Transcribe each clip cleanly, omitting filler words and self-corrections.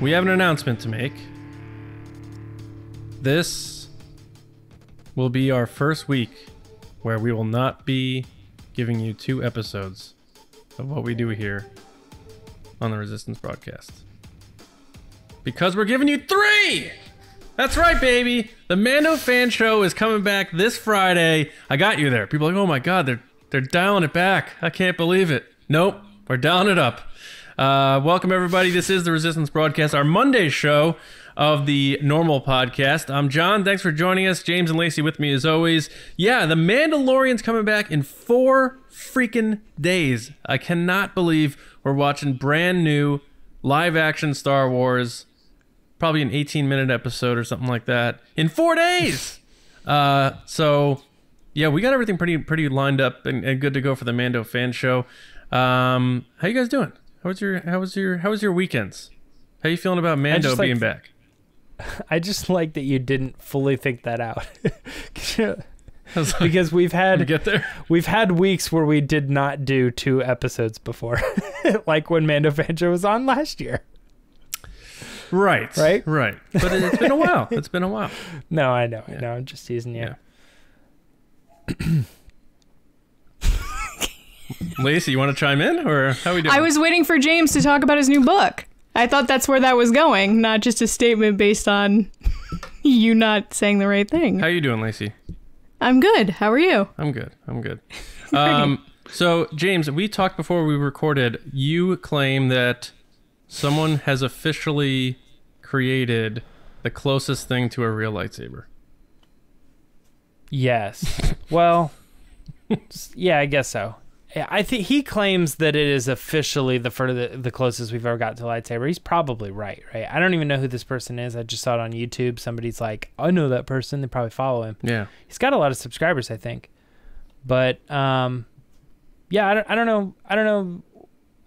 we have an announcement to make. This will be our first week where we will not be giving you 2 episodes of what we do here on the Resistance broadcast. Because we're giving you 3! That's right, baby! The Mando Fan Show is coming back this Friday. I got you there. People are like, oh my god, they're dialing it back. I can't believe it. Nope, we're dialing it up. Welcome, everybody. This is the Resistance broadcast, our Monday show of the normal podcast. I'm John. Thanks for joining us. James and Lacey with me as always. Yeah, the Mandalorian's coming back in 4 freaking days. I cannot believe we're watching brand new live action Star Wars, probably an 18-minute episode or something like that, in 4 days. So yeah, we got everything pretty lined up and good to go for the Mando Fan Show. How you guys doing? How was your weekends? How you feeling about Mando being back? I just like that you didn't fully think that out. Because we've had weeks where we did not do 2 episodes before. Like when Mando Fan Show was on last year. Right. But it's been a while. No, I know. I'm just teasing you. Yeah. Lacey, you want to chime in, or how are we doing? I was waiting for James to talk about his new book. I thought that's where that was going, not just a statement based on you not saying the right thing. How you doing, Lacey? I'm good. How are you? I'm good. So, James, we talked before we recorded. You claim that someone has officially created the closest thing to a real lightsaber. Yes. Well, yeah, I guess so. I think he claims that it is officially the closest we've ever got to a lightsaber. He's probably right? I don't even know who this person is. I just saw it on YouTube. Somebody's like, I know that person. They probably follow him. Yeah. He's got a lot of subscribers, I think. But yeah, I don't know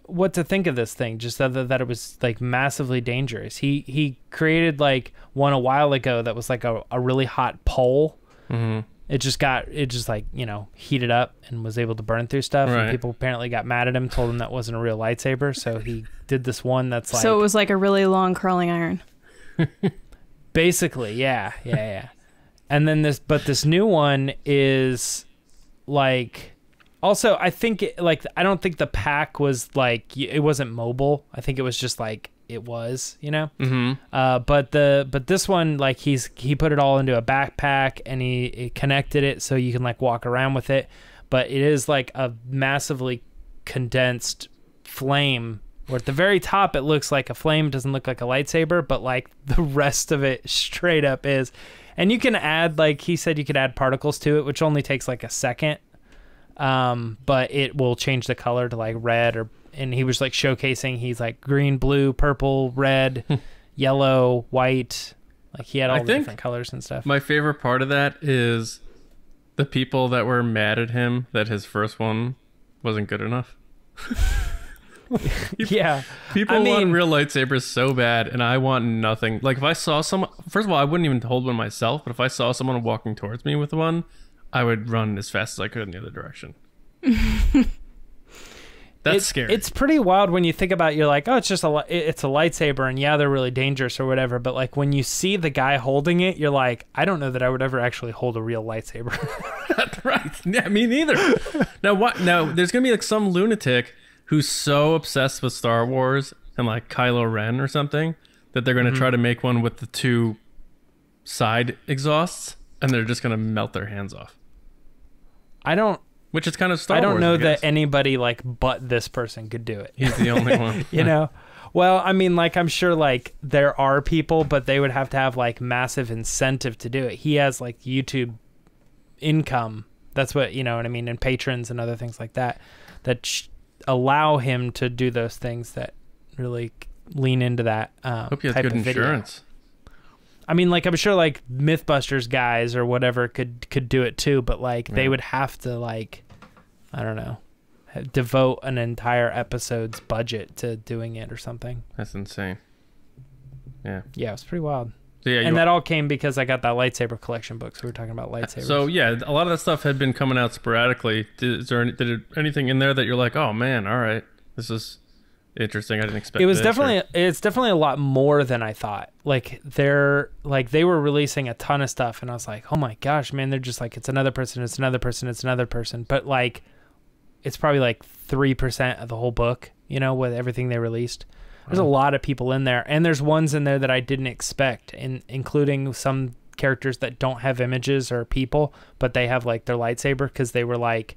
what to think of this thing. Just that it was like massively dangerous. He created like one a while ago that was like a really hot pole. Mm-hmm. It just like, heated up and was able to burn through stuff. Right. And people apparently got mad at him, told him that wasn't a real lightsaber. So he did this one that's like... So it was like a really long curling iron. Basically, yeah. And then this new one is like... Also, I think I don't think the pack was like... It wasn't mobile. I think it was just like... It was, Mm-hmm. But this one, like he put it all into a backpack and he connected it so you can like walk around with it. But it is like a massively condensed flame where at the very top it looks like a flame, doesn't look like a lightsaber, but like the rest of it straight up is. And you can add, like he said, you could add particles to it, which only takes like a second. But it will change the color to like red and he was like showcasing, he's like green, blue, purple, red, yellow, white. Like he had all the different colors and stuff. My favorite part of that is the people that were mad at him that his first one wasn't good enough. Yeah. People want real lightsabers so bad, and I want nothing. Like if I saw someone, first of all, I wouldn't even hold one myself, but if I saw someone walking towards me with one, I would run as fast as I could in the other direction. That's scary. It's pretty wild when you think about it. You're like, oh, it's just it's a lightsaber, and yeah, they're really dangerous or whatever. But like when you see the guy holding it, you're like, I don't know that I would ever actually hold a real lightsaber. That's right. Yeah, me neither. Now, there's gonna be like some lunatic who's so obsessed with Star Wars and like Kylo Ren or something that they're gonna try to make one with the 2 side exhausts, and they're just gonna melt their hands off. Which is kind of Star Wars. I don't know that anybody like but this person could do it. He's the only one. Well, I mean, like I'm sure like there are people, but they would have to have like massive incentive to do it. He has like YouTube income. That's what, what I mean, and patrons and other things like that allow him to do those things that really lean into that Hope he has type good of insurance. Video. I mean, like, I'm sure, like, Mythbusters guys or whatever could do it, too. But, like, they would have to, like, I don't know, devote an entire episode's budget to doing it or something. That's insane. Yeah. Yeah, it was pretty wild. So, yeah, and that all came because I got that lightsaber collection book. So we were talking about lightsabers. So, yeah, a lot of that stuff had been coming out sporadically. Did anything in there that you're like, oh, man, all right, this is interesting. I didn't expect it was this, it's definitely a lot more than I thought. Like they were releasing a ton of stuff, and I was like, oh my gosh, man, they're just like, it's another person, it's another person, it's another person. But like, it's probably like 3% of the whole book, you know, with everything they released. There's a lot of people in there, and there's ones in there that I didn't expect, including some characters that don't have images or people, but they have like their lightsaber, because they were like,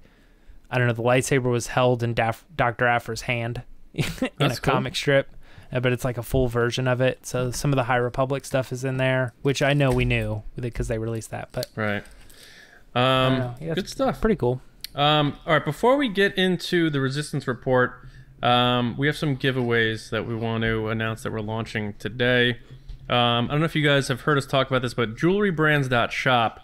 I don't know, the lightsaber was held in Dr. Afra's hand in a comic strip, but it's like a full version of it. So some of the High Republic stuff is in there, which I know we knew because they released that. But right, yeah, good stuff. Pretty cool. All right, before we get into the Resistance Report, we have some giveaways that we want to announce that we're launching today. I don't know if you guys have heard us talk about this, but jewelrybrands.shop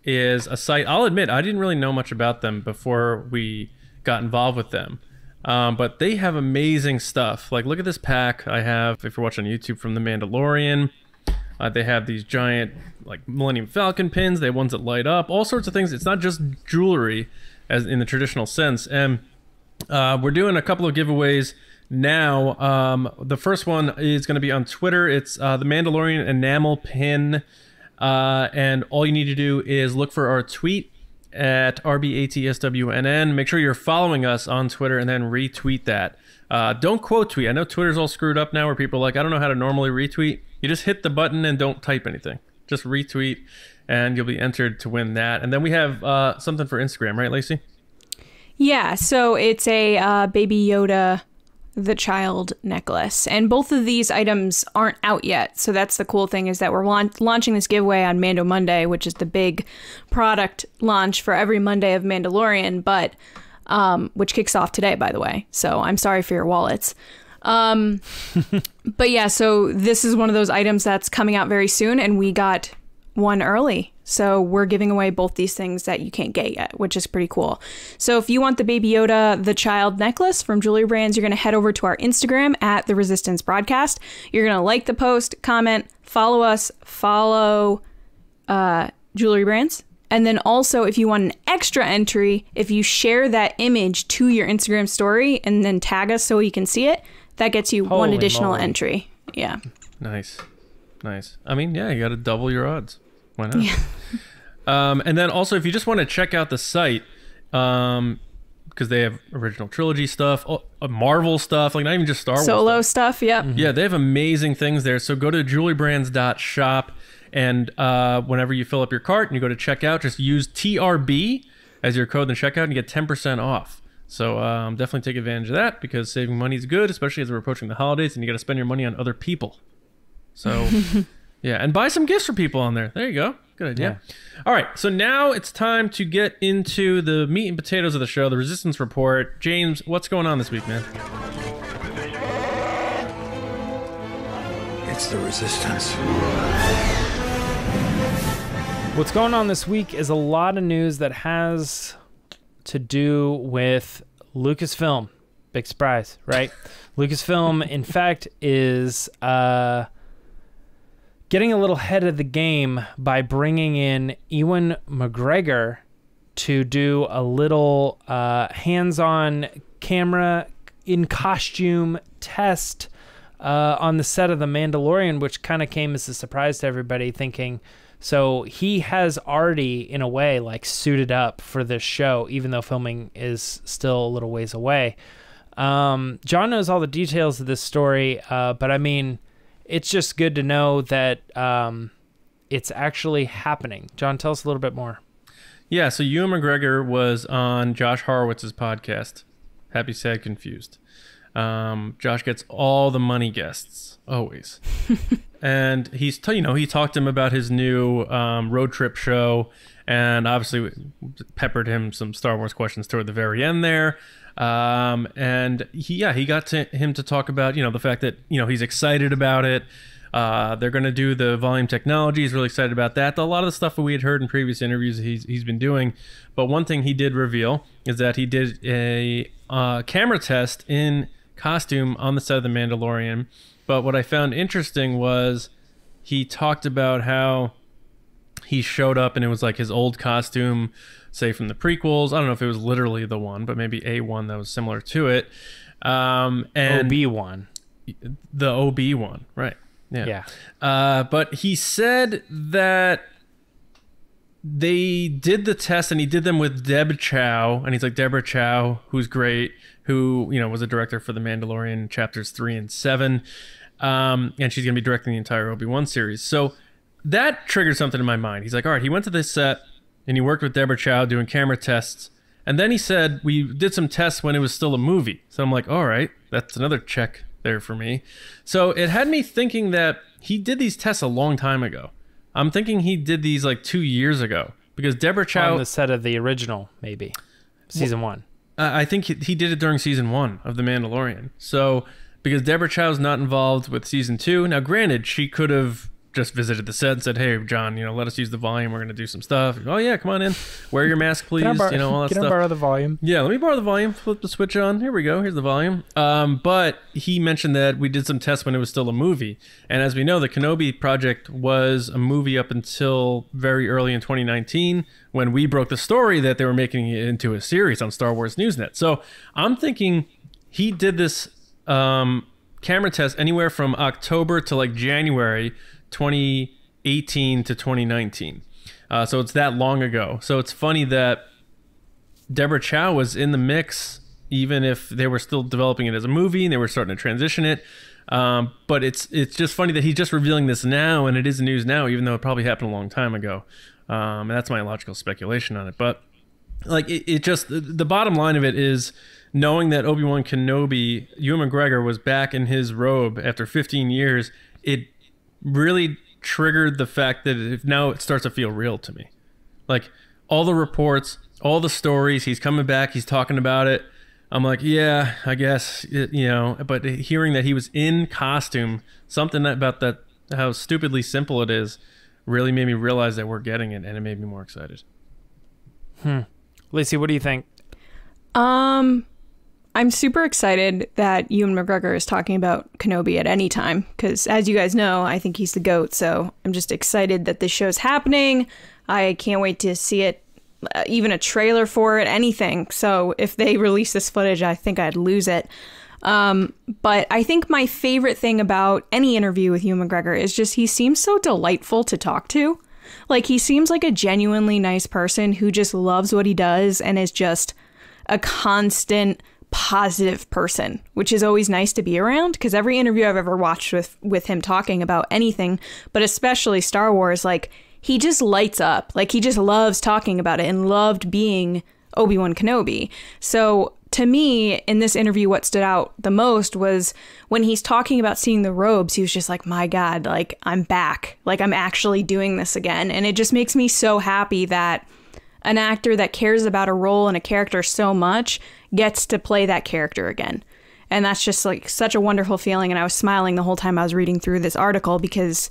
is a site. I'll admit, I didn't really know much about them before we got involved with them. But they have amazing stuff. Like, look at this pack I have, if you're watching on YouTube, from The Mandalorian. They have these giant, like, Millennium Falcon pins. They have ones that light up. All sorts of things. It's not just jewelry, as in the traditional sense. And we're doing a couple of giveaways now. The first one is going to be on Twitter. It's the Mandalorian enamel pin. And all you need to do is look for our tweet at RBATSWNN. Make sure you're following us on Twitter and then retweet that. Don't quote tweet. I know Twitter's all screwed up now where people are like, I don't know how to normally retweet. You just hit the button and don't type anything. Just retweet and you'll be entered to win that. And then we have something for Instagram, right, Lacey? Yeah, so it's a Baby Yoda, the child necklace. And both of these items aren't out yet. So that's the cool thing, is that we're launching this giveaway on Mando Monday, which is the big product launch for every Monday of Mandalorian, but which kicks off today, by the way. So I'm sorry for your wallets. But yeah, so this is one of those items that's coming out very soon, and we got one early. So we're giving away both these things that you can't get yet, which is pretty cool. So if you want the Baby Yoda, the child necklace from Jewelry Brands, you're going to head over to our Instagram at The Resistance Broadcast. You're going to like the post, comment, follow us, follow Jewelry Brands. And then also, if you want an extra entry, if you share that image to your Instagram story and then tag us so you can see it, that gets you one additional entry. Yeah. Nice. I mean, yeah, you got to double your odds. Why not? Yeah. And then also, if you just want to check out the site, because they have original trilogy stuff, Marvel stuff, like not even just Star Wars Solo stuff, yeah. Mm-hmm. Yeah, they have amazing things there. So go to jewelrybrands.shop, and whenever you fill up your cart and you go to checkout, just use TRB as your code in the checkout and you get 10% off. So definitely take advantage of that, because saving money is good, especially as we're approaching the holidays and you got to spend your money on other people. So... yeah, and buy some gifts for people on there. There you go. Good idea. Yeah. All right, so now it's time to get into the meat and potatoes of the show, the Resistance Report. James, what's going on this week, man? It's the Resistance. What's going on this week is a lot of news that has to do with Lucasfilm. Big surprise, right? Lucasfilm, in fact, is... getting a little ahead of the game by bringing in Ewan McGregor to do a little hands-on camera in costume test on the set of The Mandalorian, which kind of came as a surprise to everybody, thinking, so he has already, in a way, like suited up for this show, even though filming is still a little ways away. John knows all the details of this story, but I mean... it's just good to know that it's actually happening. John, tell us a little bit more. Yeah, so Ewan McGregor was on Josh Horowitz's podcast, Happy, Sad, Confused. Josh gets all the money guests, always. And he talked to him about his new road trip show, and obviously peppered him some Star Wars questions toward the very end there. And he got him to talk about, the fact that, he's excited about it. They're going to do the volume technology. He's really excited about that. A lot of the stuff that we had heard in previous interviews he's been doing. But one thing he did reveal is that he did a camera test in costume on the set of The Mandalorian. But what I found interesting was he talked about how he showed up and it was like his old costume, say from the prequels. I don't know if it was literally the one, but maybe a one that was similar to it. And Obi-Wan. the OB one, right? Yeah. Yeah. But he said that they did the test, and he did them with Deb Chow, and he's like, Deborah Chow, who's great, who, you know, was a director for The Mandalorian chapters 3 and 7, and she's gonna be directing the entire Obi-Wan series. So that triggered something in my mind. He's like, all right, he went to this set and he worked with Deborah Chow doing camera tests, and then he said we did some tests when it was still a movie. So I'm like, all right, that's another check there for me. So it had me thinking that he did these tests a long time ago. I'm thinking he did these like 2 years ago, because Deborah Chow On the set of the original, maybe season 1. I think he did it during season 1 of The Mandalorian. So because Deborah Chow's not involved with season 2. Now, granted, she could have just visited the set and said, hey, John, you know, let us use the volume. We're going to do some stuff. Oh, yeah, come on in. Wear your mask, please. You know, all that stuff. Can I borrow the volume? Yeah, let me borrow the volume. Flip the switch on. Here we go. Here's the volume. But he mentioned that we did some tests when it was still a movie. And as we know, the Kenobi project was a movie up until very early in 2019, when we broke the story that they were making it into a series on Star Wars Newsnet. So I'm thinking he did this camera test anywhere from October to like January 2018 to 2019. So it's that long ago. So it's funny that Deborah Chow was in the mix, even if they were still developing it as a movie and they were starting to transition it. But it's just funny that he's just revealing this now, and it is news now, even though it probably happened a long time ago. And that's my logical speculation on it. But like it just, the bottom line of it is, knowing that Obi-Wan Kenobi, Ewan McGregor, was back in his robe after 15 years, it really triggered the fact that now it starts to feel real to me. Like, all the reports, all the stories, he's coming back, he's talking about it. I'm like, yeah, I guess, you know, but hearing that he was in costume, something about that, how stupidly simple it is, really made me realize that we're getting it, and it made me more excited. Lacey, what do you think? I'm super excited that Ewan McGregor is talking about Kenobi at any time, because as you guys know, I think he's the GOAT, so I'm just excited that this show's happening. I can't wait to see it, even a trailer for it, anything. So if they release this footage, I think I'd lose it. But I think my favorite thing about any interview with Ewan McGregor is just he seems so delightful to talk to. Like, he seems like a genuinely nice person who just loves what he does and is just a constant positive person, which is always nice to be around, because every interview I've ever watched with him talking about anything, but especially Star Wars, like, he just lights up. Like, he just loves talking about it and loved being Obi-Wan Kenobi. So to me, in this interview, what stood out the most was when he's talking about seeing the robes, he was just like, my God, like, I'm back. Like, I'm actually doing this again. And it just makes me so happy that an actor that cares about a role and a character so much gets to play that character again. And that's just like such a wonderful feeling. And I was smiling the whole time I was reading through this article, because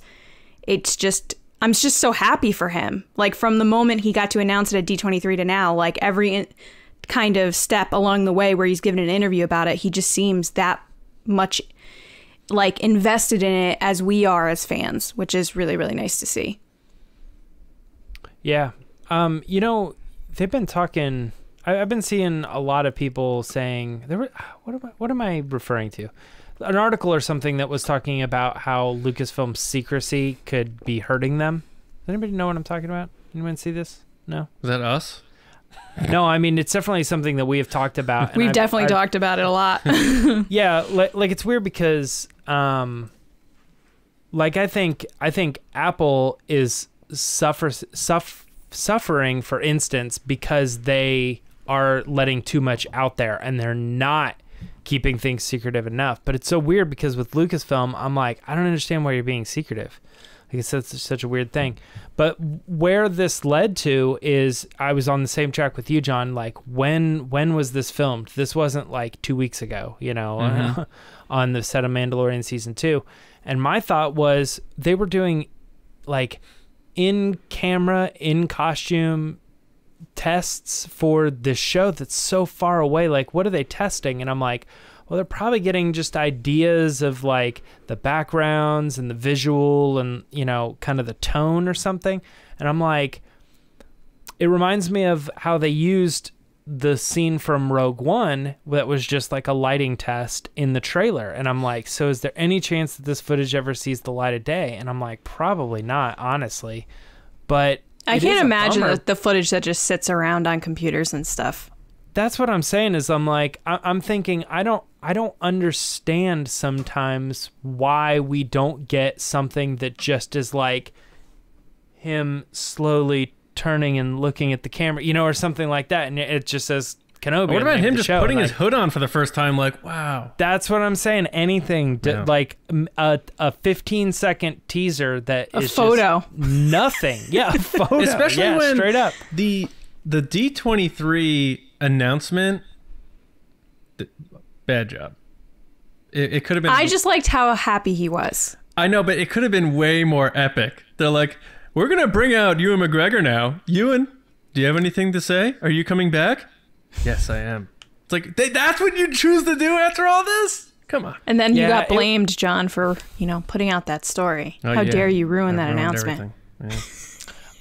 it's just, I'm just so happy for him. Like, from the moment he got to announce it at D23 to now, like, every kind of step along the way where he's given an interview about it, he just seems that much like invested in it as we are as fans, which is really, really nice to see. Yeah. You know, they've been talking, I've been seeing a lot of people saying, what am I referring to? An article or something that was talking about how Lucasfilm's secrecy could be hurting them. Does anybody know what I'm talking about? Anyone see this? No? Is that us? No, I mean, it's definitely something that we have talked about. We've definitely talked about it a lot. Yeah, like it's weird because, like, I think Apple is suffering, for instance, because they are letting too much out there and they're not keeping things secretive enough. But it's so weird because with Lucasfilm, I'm like, I don't understand why you're being secretive. Like, it's such a weird thing. But where this led to is, I was on the same track with you, John. Like, when was this filmed? This wasn't like 2 weeks ago, you know, on the set of Mandalorian season 2. And my thought was they were doing like in camera, in costume tests for this show that's so far away. Like, what are they testing? And I'm like, well, they're probably getting just ideas of like the backgrounds and the visual and, you know, kind of the tone or something. And I'm like, it reminds me of how they used the scene from Rogue One that was just like a lighting test in the trailer. And I'm like, so is there any chance that this footage ever sees the light of day? And I'm like, probably not, honestly. But I can't imagine the footage that just sits around on computers and stuff. That's what I'm saying is I'm like, I'm thinking, I don't understand sometimes why we don't get something that just is like him slowly turning and looking at the camera, you know, or something like that. And it just says Kenobi. What about him just putting his hood on for the first time? Like, wow. That's what I'm saying. Anything like a 15-second teaser that is photo. Just nothing. Yeah, a photo. Especially when straight up. The D23 announcement, bad job. It could have been. I just liked how happy he was. I know, but it could have been way more epic. They're like, we're going to bring out Ewan McGregor now. Ewan, do you have anything to say? Are you coming back? Yes, I am. It's like, that's what you choose to do after all this? Come on. And then you got blamed, John, for, putting out that story. How dare you ruin that announcement?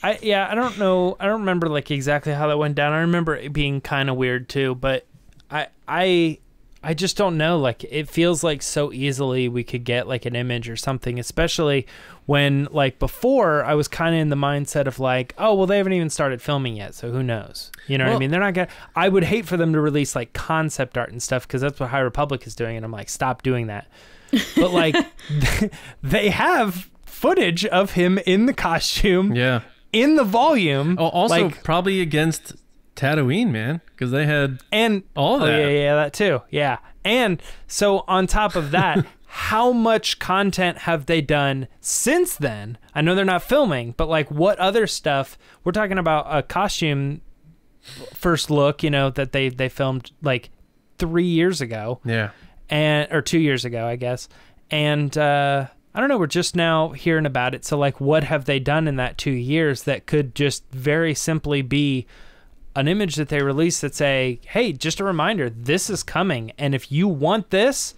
I don't know. I don't remember like exactly how that went down. I remember it being kind of weird too, but I just don't know. Like, it feels like so easily we could get like an image or something, especially when like before I was kind of in the mindset of like, oh, well, they haven't even started filming yet, so who knows? You know what I mean? They're not gonna. I would hate for them to release like concept art and stuff because that's what High Republic is doing, and I'm like, stop doing that. But like, they have footage of him in the costume, in the volume. Oh, also like, probably against Tatooine, man, because they had all that. Yeah, that too. Yeah. And so on top of that, how much content have they done since then? I know they're not filming, but like what other stuff? We're talking about a costume first look, that they filmed like 3 years ago. Yeah. Or 2 years ago, I guess. And I don't know, we're just now hearing about it. So like what have they done in that 2 years that could just very simply be an image that they release that say, hey, just a reminder, this is coming. And if you want this,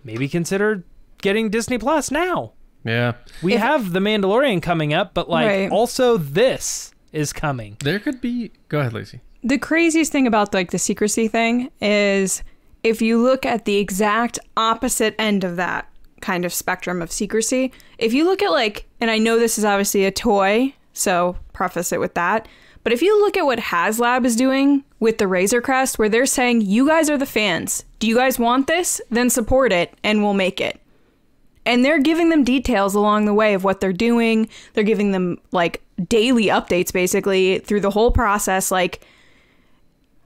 maybe consider getting Disney Plus now. Yeah. We have The Mandalorian coming up, but like also this is coming. There could be... Go ahead, Lacey. The craziest thing about like the secrecy thing is if you look at the exact opposite end of that kind of spectrum of secrecy, if you look at like, and I know this is obviously a toy, so preface it with that, but if you look at what HasLab is doing with the Razor Crest, where they're saying, you guys are the fans. Do you guys want this? Then support it and we'll make it. And they're giving them details along the way of what they're doing. They're giving them like daily updates basically through the whole process. Like,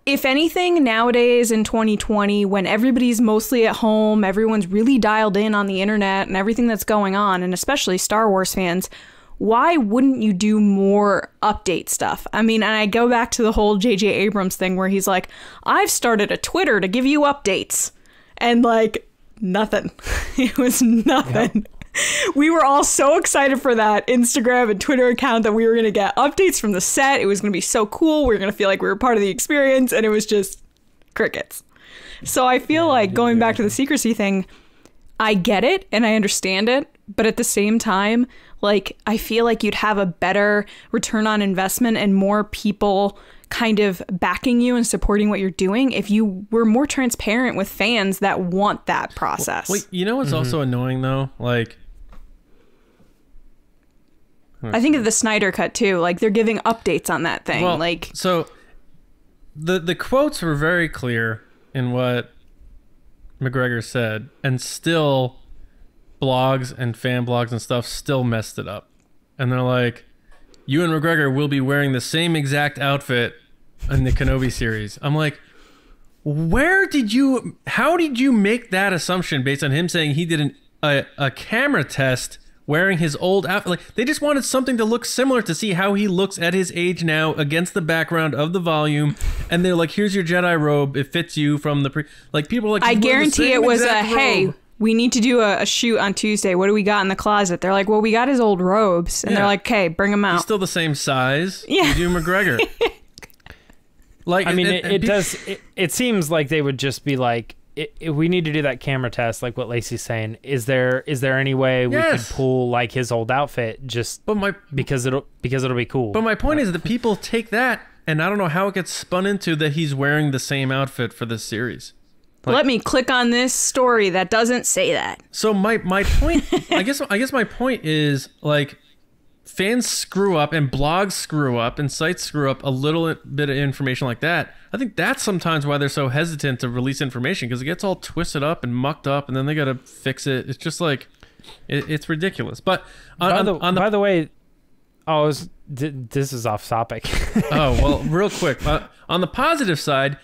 if anything, nowadays in 2020, when everybody's mostly at home, everyone's really dialed in on the internet and everything that's going on, and especially Star Wars fans, why wouldn't you do more update stuff? I mean, and I go back to the whole J.J. Abrams thing where he's like, I've started a Twitter to give you updates. And like, nothing. It was nothing. Yep. We were all so excited for that Instagram and Twitter account that we were going to get updates from the set. It was going to be so cool. We were going to feel like we were part of the experience. And it was just crickets. So I feel like going back to the secrecy thing, I get it and I understand it. But at the same time, like, I feel like you'd have a better return on investment and more people kind of backing you and supporting what you're doing if you were more transparent with fans that want that process. Wait, you know what's also annoying though? Like, I think of the Snyder Cut too. Like, they're giving updates on that thing. Well, like, so the quotes were very clear in what McGregor said, and still blogs and fan blogs and stuff still messed it up. And they're like, Ewan McGregor will be wearing the same exact outfit in the Kenobi series. I'm like, how did you make that assumption based on him saying he did a camera test wearing his old outfit? Like, they just wanted something to look similar to see how he looks at his age now against the background of the volume. And they're like, here's your Jedi robe. It fits you from the like, people are like, I guarantee it was hey, we need to do a shoot on Tuesday. What do we got in the closet? They're like, well, we got his old robes. And they're like, okay, bring them out. He's still the same size. Yeah. You do McGregor. Like, I mean, it seems like they would just be like, we need to do that camera test, like what Lacey's saying. Is there any way we could pull like his old outfit just because it'll be cool? But my point is that people take that and I don't know how it gets spun into that he's wearing the same outfit for this series. Like, let me click on this story that doesn't say that. So my point, I guess my point is, like, fans screw up and blogs screw up and sites screw up a little bit of information like that. I think that's sometimes why they're so hesitant to release information, because it gets all twisted up and mucked up, and then they got to fix it. It's just like, it's ridiculous. But by the way, this is off topic. Oh, well, real quick. On the positive side,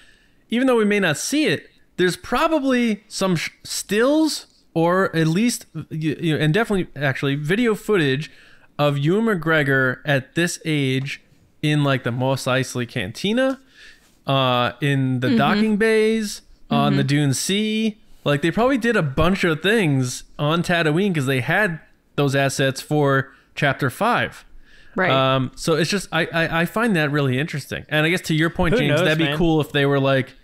even though we may not see it, there's probably some stills, or at least, and definitely actually video footage of Ewan McGregor at this age in like the Mos Eisley Cantina, in the docking bays, on the Dune Sea. Like, they probably did a bunch of things on Tatooine because they had those assets for Chapter 5. Right. So it's just, I find that really interesting. And I guess to your point, Who James, knows, that'd be man? cool if they were like,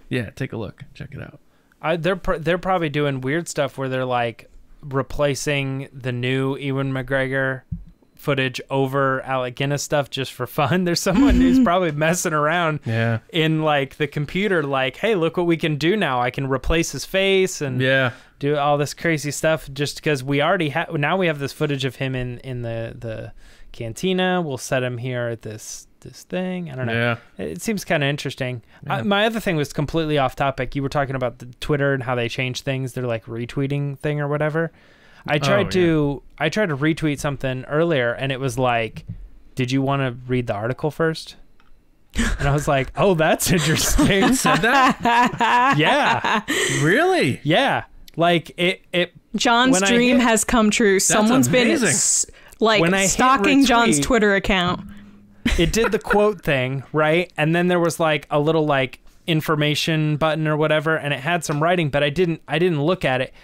yeah, take a look, check it out. They're probably doing weird stuff where they're like replacing the new Ewan McGregor footage over Alec Guinness stuff just for fun. There's someone who's probably messing around in like the computer, like, hey, look what we can do now. I can replace his face and do all this crazy stuff just because we already have. Now we have this footage of him in the cantina. We'll set him here at this thing. I don't know. It seems kind of interesting. My other thing was completely off topic. You were talking about the Twitter and how they change things. They're like retweeting thing or whatever. I tried to retweet something earlier, and it was like, did you want to read the article first? And I was like, oh, that's interesting. Said that? Yeah. Really? Yeah. Like it John's dream has come true. Someone's amazing. been stalking John's Twitter account. It did the quote thing, right? And then there was like a little like information button or whatever, and it had some writing, but I didn't look at it.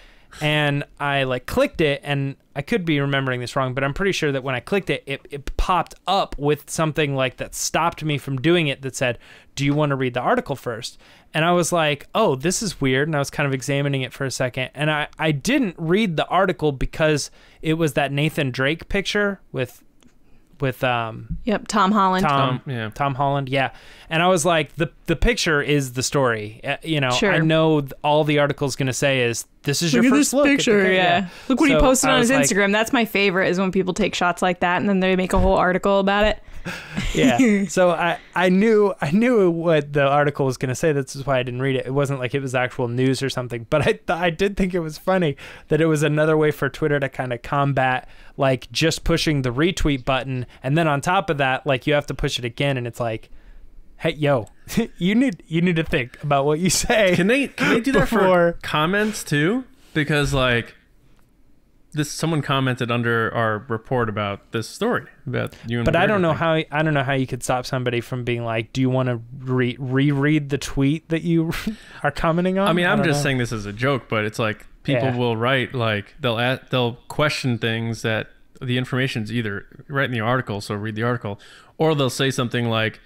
And I like clicked it, and I could be remembering this wrong, but I'm pretty sure that when I clicked it, it popped up with something like that stopped me from doing it that said, do you want to read the article first? And I was like, oh, this is weird. And I was kind of examining it for a second. And I didn't read the article because it was that Nathan Drake picture with Tom Holland. Tom Holland, yeah. And I was like, the picture is the story. Sure. I know all the article's going to say is, this is your first look. Picture, yeah. Look what he posted on his Instagram. That's my favorite, is when people take shots like that and then they make a whole article about it. Yeah. So I knew what the article was going to say. That's why I didn't read it. It wasn't like it was actual news or something. But I did think it was funny that it was another way for Twitter to kind of combat like just pushing the retweet button, and then on top of that, like you have to push it again, and it's like, hey, yo, you need to think about what you say. Can they do that for comments too? Because like someone commented under our report about this story about you and. But I don't know how you could stop somebody from being like, do you want to reread the tweet that you are commenting on? I mean, I'm just saying this as a joke, but it's like people will write like they'll question things that the information's either right in the article, so read the article, or they'll say something like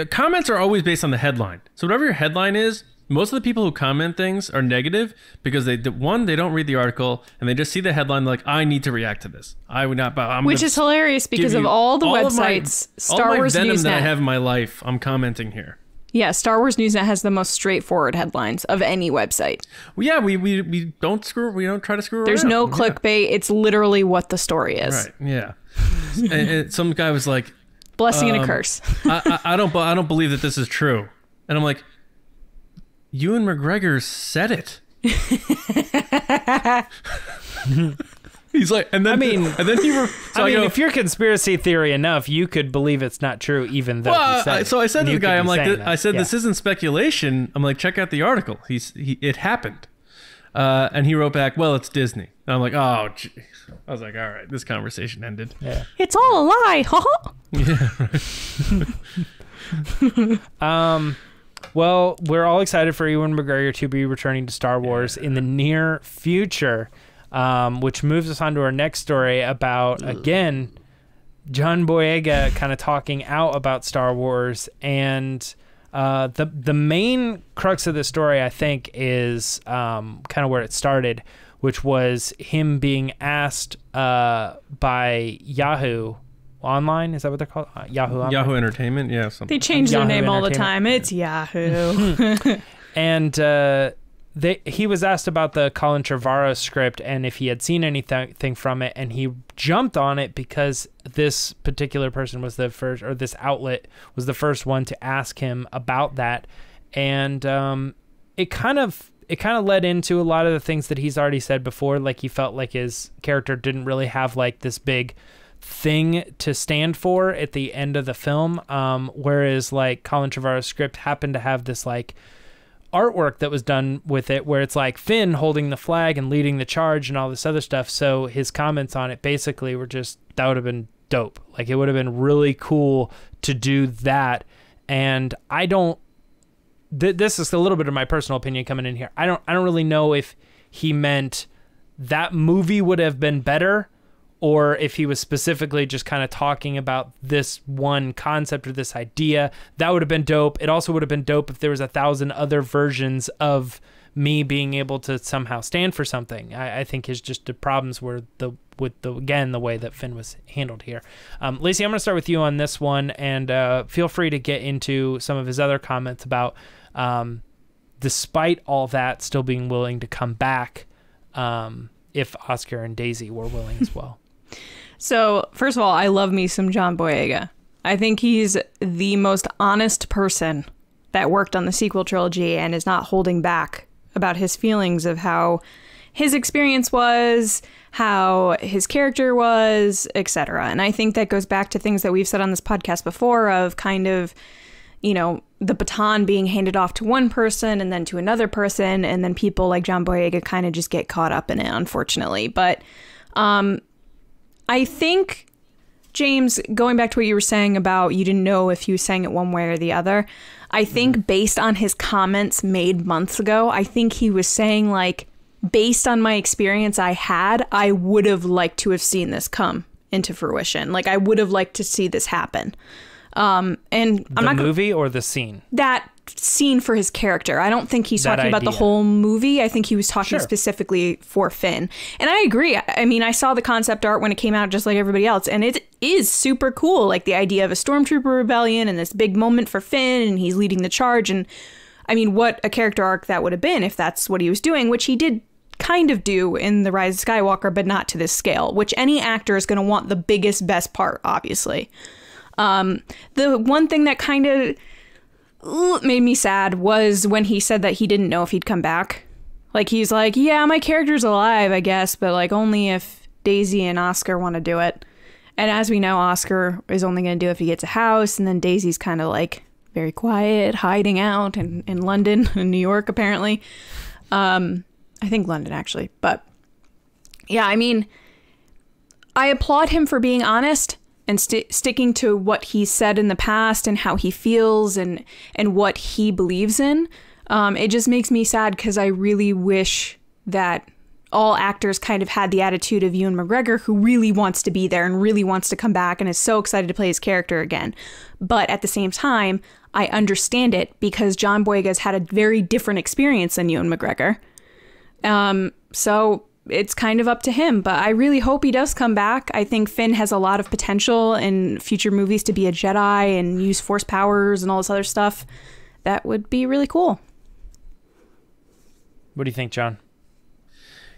comments are always based on the headline. So whatever your headline is, most of the people who comment things are negative because they don't read the article and they just see the headline like, I need to react to this. I would not. Which is hilarious because of all the websites, Star Wars venom Newsnet that I have in my life, I'm commenting here. Yeah, Star Wars Newsnet has the most straightforward headlines of any website. Well, yeah, we don't try to screw around. There's no clickbait. It's literally what the story is. Right. Yeah. and some guy was like, blessing and a curse. I don't believe that this is true. And I'm like, Ewan McGregor said it. He's like, and then he if you're conspiracy theory enough, you could believe it's not true, even though. Well, so I said to the guy, I'm like, this isn't speculation. I'm like, check out the article. It happened, and he wrote back, well, it's Disney. And I'm like, oh, geez. I was like, all right, this conversation ended. Yeah. It's all a lie. Yeah. Well, we're all excited for Ewan McGregor to be returning to Star Wars in the near future. Which moves us on to our next story about, again, John Boyega kind of talking out about Star Wars. And the main crux of the story, I think, is kind of where it started, which was him being asked by Yahoo Online. Is that what they're called? Yahoo Online. Yahoo Entertainment, yeah. Something. They change their Yahoo name all the Entertainment. time. It's Yahoo. And he was asked about the Colin Trevorrow script and if he had seen anything from it, and he jumped on it because this particular person was the first, or this outlet was the first one to ask him about that, and it kind of led into a lot of the things that he's already said before. Like, he felt like his character didn't really have like this big thing to stand for at the end of the film, whereas like Colin Trevorrow's script happened to have this like artwork that was done with it where it's like Finn holding the flag and leading the charge and all this other stuff. So his comments on it basically were just, that would have been dope. Like, it would have been really cool to do that. And I don't, this is a little bit of my personal opinion coming in here. I don't really know if he meant that movie would have been better, or if he was specifically just kind of talking about this one concept or this idea. That would have been dope. It also would have been dope if there was 1,000 other versions of me being able to somehow stand for something. I think his just the problems were the way that Finn was handled here. Lacey, I'm going to start with you on this one, and feel free to get into some of his other comments about, despite all that, still being willing to come back, if Oscar and Daisy were willing as well. So, first of all, I love me some John Boyega. I think he's the most honest person that worked on the sequel trilogy and is not holding back about his feelings of how his experience was, how his character was, etc. And I think that goes back to things that we've said on this podcast before of kind of, you know, the baton being handed off to one person and then to another person, and then people like John Boyega kind of just get caught up in it, unfortunately. But I think, James, going back to what you were saying about you didn't know if he was saying it one way or the other, I think based on his comments made months ago, I think he was saying, like, based on my experience I had, I would have liked to have seen this come into fruition. Like, I would have liked to see this happen. And I'm not movie or the scene? That scene for his character. I don't think he's talking about the whole movie. I think he was talking specifically for Finn. And I agree. I mean, I saw the concept art when it came out just like everybody else, and it is super cool. Like, the idea of a stormtrooper rebellion and this big moment for Finn, and he's leading the charge. And I mean, what a character arc that would have been if that's what he was doing, which he did kind of do in The Rise of Skywalker, but not to this scale, which any actor is going to want the biggest, best part, obviously. The one thing that kind of made me sad was when he said that he didn't know if he'd come back. Like, he's like, yeah, my character's alive, I guess, but like only if Daisy and Oscar want to do it. And as we know, Oscar is only going to do it if he gets a house, and then Daisy's kind of like very quiet, hiding out in London and New York, apparently. I think London, actually. But yeah, I mean, I applaud him for being honest and sticking to what he said in the past and how he feels and what he believes in. It just makes me sad because I really wish that all actors kind of had the attitude of Ewan McGregor, who really wants to be there and really wants to come back and is so excited to play his character again. But at the same time, I understand it because John Boyega's had a very different experience than Ewan McGregor. So it's kind of up to him, but I really hope he does come back. I think Finn has a lot of potential in future movies to be a Jedi and use Force powers and all this other stuff. That would be really cool. What do you think, John?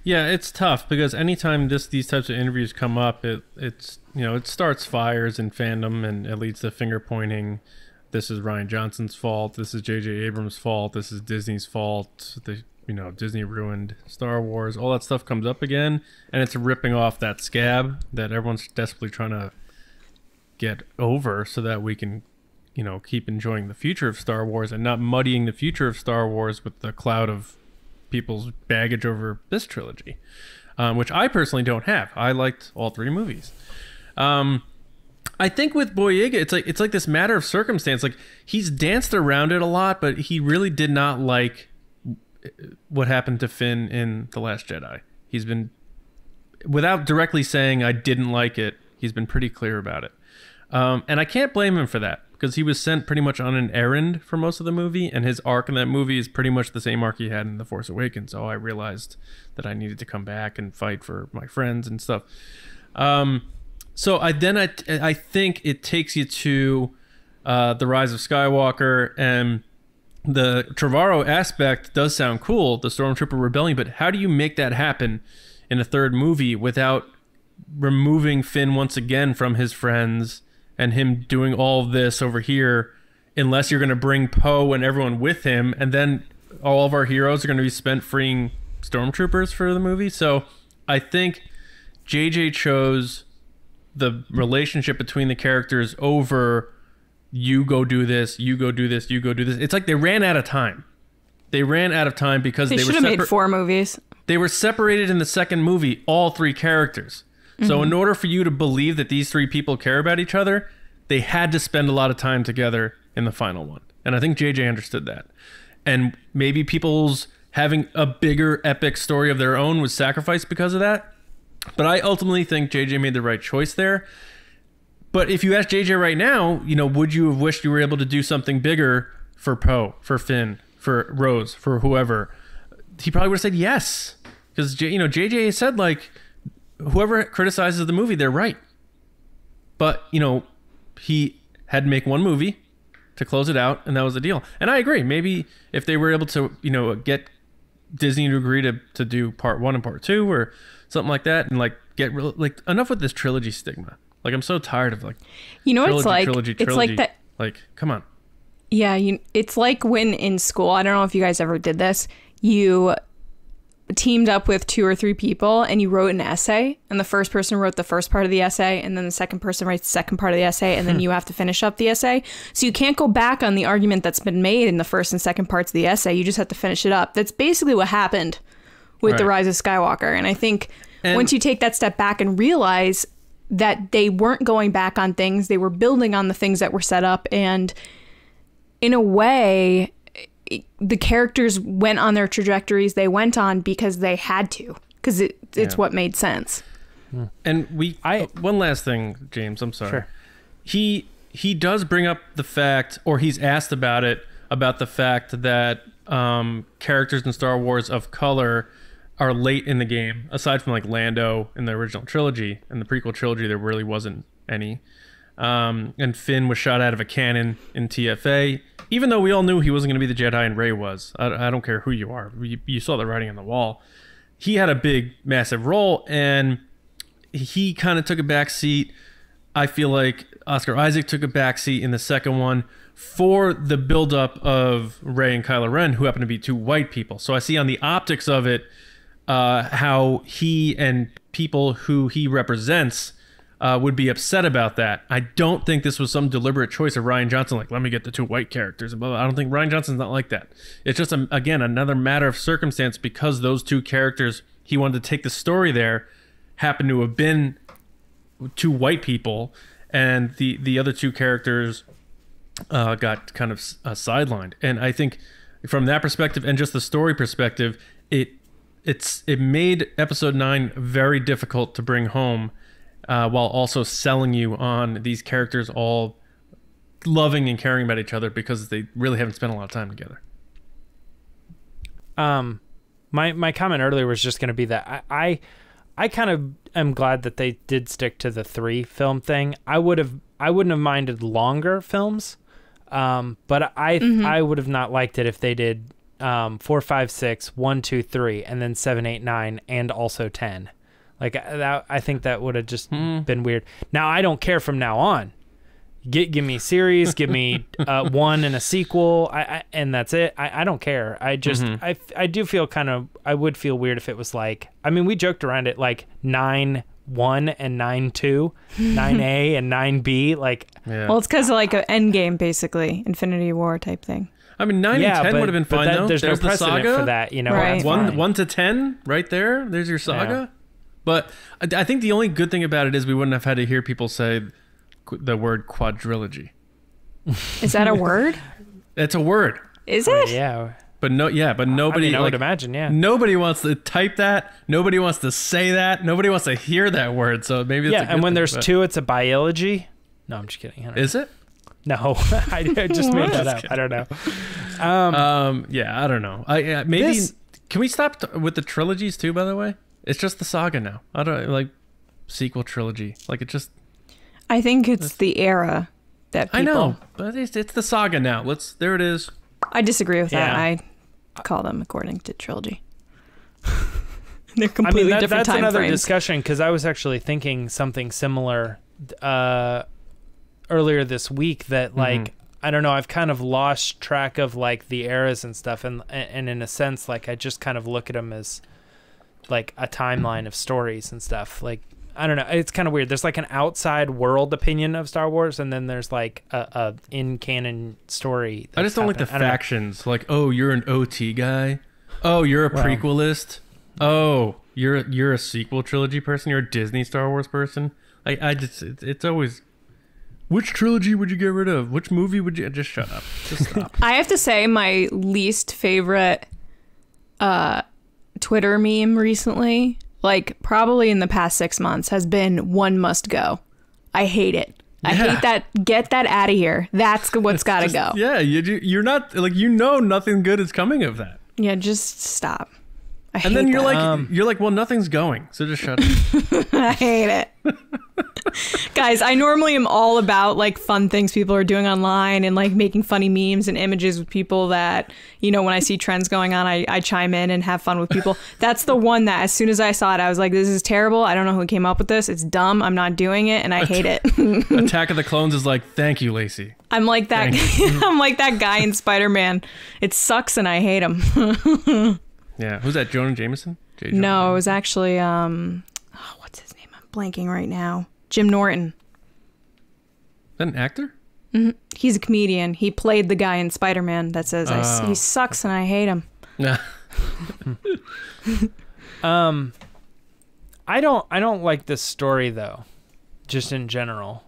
Yeah, it's tough because anytime these types of interviews come up, it's you know, it starts fires in fandom and it leads to finger pointing. This is Rian Johnson's fault. This is J.J. Abrams' fault. This is Disney's fault. Disney ruined Star Wars. All that stuff comes up again, and it's ripping off that scab that everyone's desperately trying to get over so that we can, keep enjoying the future of Star Wars and not muddying the future of Star Wars with the cloud of people's baggage over this trilogy, which I personally don't have. I liked all three movies. I think with Boyega, it's like this matter of circumstance. Like, he's danced around it a lot, but he really did not like what happened to Finn in The Last Jedi. He's been, without directly saying I didn't like it, he's been pretty clear about it. And I can't blame him for that because he was sent pretty much on an errand for most of the movie, and his arc in that movie is pretty much the same arc he had in The Force Awakens. So I realized that I needed to come back and fight for my friends and stuff. So I think it takes you to the Rise of Skywalker, and the Trevorrow aspect does sound cool, the Stormtrooper Rebellion, but how do you make that happen in a third movie without removing Finn once again from his friends and him doing all of this over here, unless you're going to bring Poe and everyone with him, and then all of our heroes are going to be spent freeing Stormtroopers for the movie? So I think JJ chose the relationship between the characters over you go do this, you go do this, you go do this. It's like they ran out of time. They ran out of time because they should have made 4 movies. They were separated in the second movie, all 3 characters. So in order for you to believe that these 3 people care about each other, they had to spend a lot of time together in the final one. And I think JJ understood that. And maybe people's having a bigger epic story of their own was sacrificed because of that. But I ultimately think JJ made the right choice there. But if you ask JJ right now, would you have wished you were able to do something bigger for Poe, for Finn, for Rose, for whoever? He probably would have said yes. Because, JJ said, like, whoever criticizes the movie, they're right. But, he had to make one movie to close it out, and that was the deal. And I agree. Maybe if they were able to, get Disney to agree to do part 1 and part 2 or something like that, and, like, get enough with this trilogy stigma. Like, I'm so tired of, like, trilogy. It's like that. Like, come on. Yeah, it's like when in school, I don't know if you guys ever did this, you teamed up with 2 or 3 people and you wrote an essay, and the first person wrote the first part of the essay, and then the second person writes the second part of the essay, and then you have to finish up the essay. So you can't go back on the argument that's been made in the first and second parts of the essay. You just have to finish it up. That's basically what happened with The Rise of Skywalker. And I think once you take that step back and realize that they weren't going back on things, they were building on the things that were set up, and in a way, the characters went on their trajectories they went on because they had to, because it's what made sense. And one last thing, James, I'm sorry. Sure. He does bring up the fact, or he's asked about the fact that characters in Star Wars of color are late in the game, aside from like Lando in the original trilogy. In the prequel trilogy, there really wasn't any. And Finn was shot out of a cannon in TFA, even though we all knew he wasn't going to be the Jedi and Rey was. I don't care who you are. You saw the writing on the wall. He had a big, massive role, and he kind of took a back seat. I feel like Oscar Isaac took a back seat in the second one for the buildup of Rey and Kylo Ren, who happen to be 2 white people. So I see on the optics of it, how he and people who he represents would be upset about that. I don't think this was some deliberate choice of Rian Johnson, like, let me get the 2 white characters. I don't think Rian Johnson's not like that. It's just, again, another matter of circumstance, because those 2 characters, he wanted to take the story there, happened to have been 2 white people, and the other 2 characters got kind of sidelined. And I think from that perspective, and just the story perspective, it made episode 9 very difficult to bring home, while also selling you on these characters all loving and caring about each other, because they really haven't spent a lot of time together. My comment earlier was just going to be that I kind of am glad that they did stick to the 3 film thing. I wouldn't have minded longer films, but I would have not liked it if they did 4, 5, 6, 1, 2, 3, and then 7, 8, 9, and also 10. Like that, I think that would have just been weird. Now I don't care from now on. Give me series, give me 1 and a sequel, and that's it. I don't care. I just I do feel I would feel weird if it was like, I mean, we joked around it like 9-1 and 9-2, 9A and 9B. Like, well, it's because of like an Endgame, basically, Infinity War type thing. I mean, 9 and 10 would have been fine, though. There's no precedent for that, Right. 1 to 10, right there. There's your saga. Yeah. But I think the only good thing about it is we wouldn't have had to hear people say the word quadrilogy. Is that a word? It's a word. Is it? Yeah. But nobody. I would imagine, yeah. Nobody wants to type that. Nobody wants to say that. Nobody wants to hear that word. So maybe it's a good and when thing, there's 2, it's a biology. No, I'm just kidding. Is it? No, I just made that up. I don't know. Yeah, I don't know. Maybe can we stop with the trilogies too? By the way, it's just the saga now. I don't like sequel trilogy. Like, it just I think it's the era that people... I know, but it's the saga now. There it is. I disagree with that. I call them according to trilogy. They're completely different time That's another frames. discussion, because I was actually thinking something similar earlier this week that, like, I don't know, I've kind of lost track of, like, the eras and stuff, and in a sense, like, I just kind of look at them as, like, a timeline of stories and stuff. Like, I don't know, it's kind of weird. There's, like, an outside world opinion of Star Wars, and then there's, like, a in-canon story. I just don't like the factions. Like, oh, you're an OT guy. Oh, you're a prequelist. Oh, you're a sequel trilogy person. You're a Disney Star Wars person. It's always, which trilogy would you get rid of? Which movie would you just shut up? Just stop. I have to say my least favorite Twitter meme recently, like probably in the past 6 months, has been "One must go." I hate it. I hate that. Get that out of here. That's what's got to go. Yeah, you're not like, nothing good is coming of that. Yeah, just stop. And then you're like, well, nothing's going, so just shut up. I hate it. Guys, I normally am all about like fun things people are doing online and like making funny memes and images with people that, when I see trends going on, I chime in and have fun with people. That's the one that as soon as I saw it, I was like, this is terrible. I don't know who came up with this. It's dumb. I'm not doing it. And I hate it. Attack of the Clones is like, thank you, Lacey. I'm like that. I'm like that guy in Spider-Man. It sucks and I hate him. Yeah. Who's that? Jonah Jameson? No, it was actually, what's his name? I'm blanking right now. Jim Norton. Is that an actor? Mm-hmm. He's a comedian. He played the guy in Spider-Man that says, he sucks and I hate him. I don't like this story though, just in general.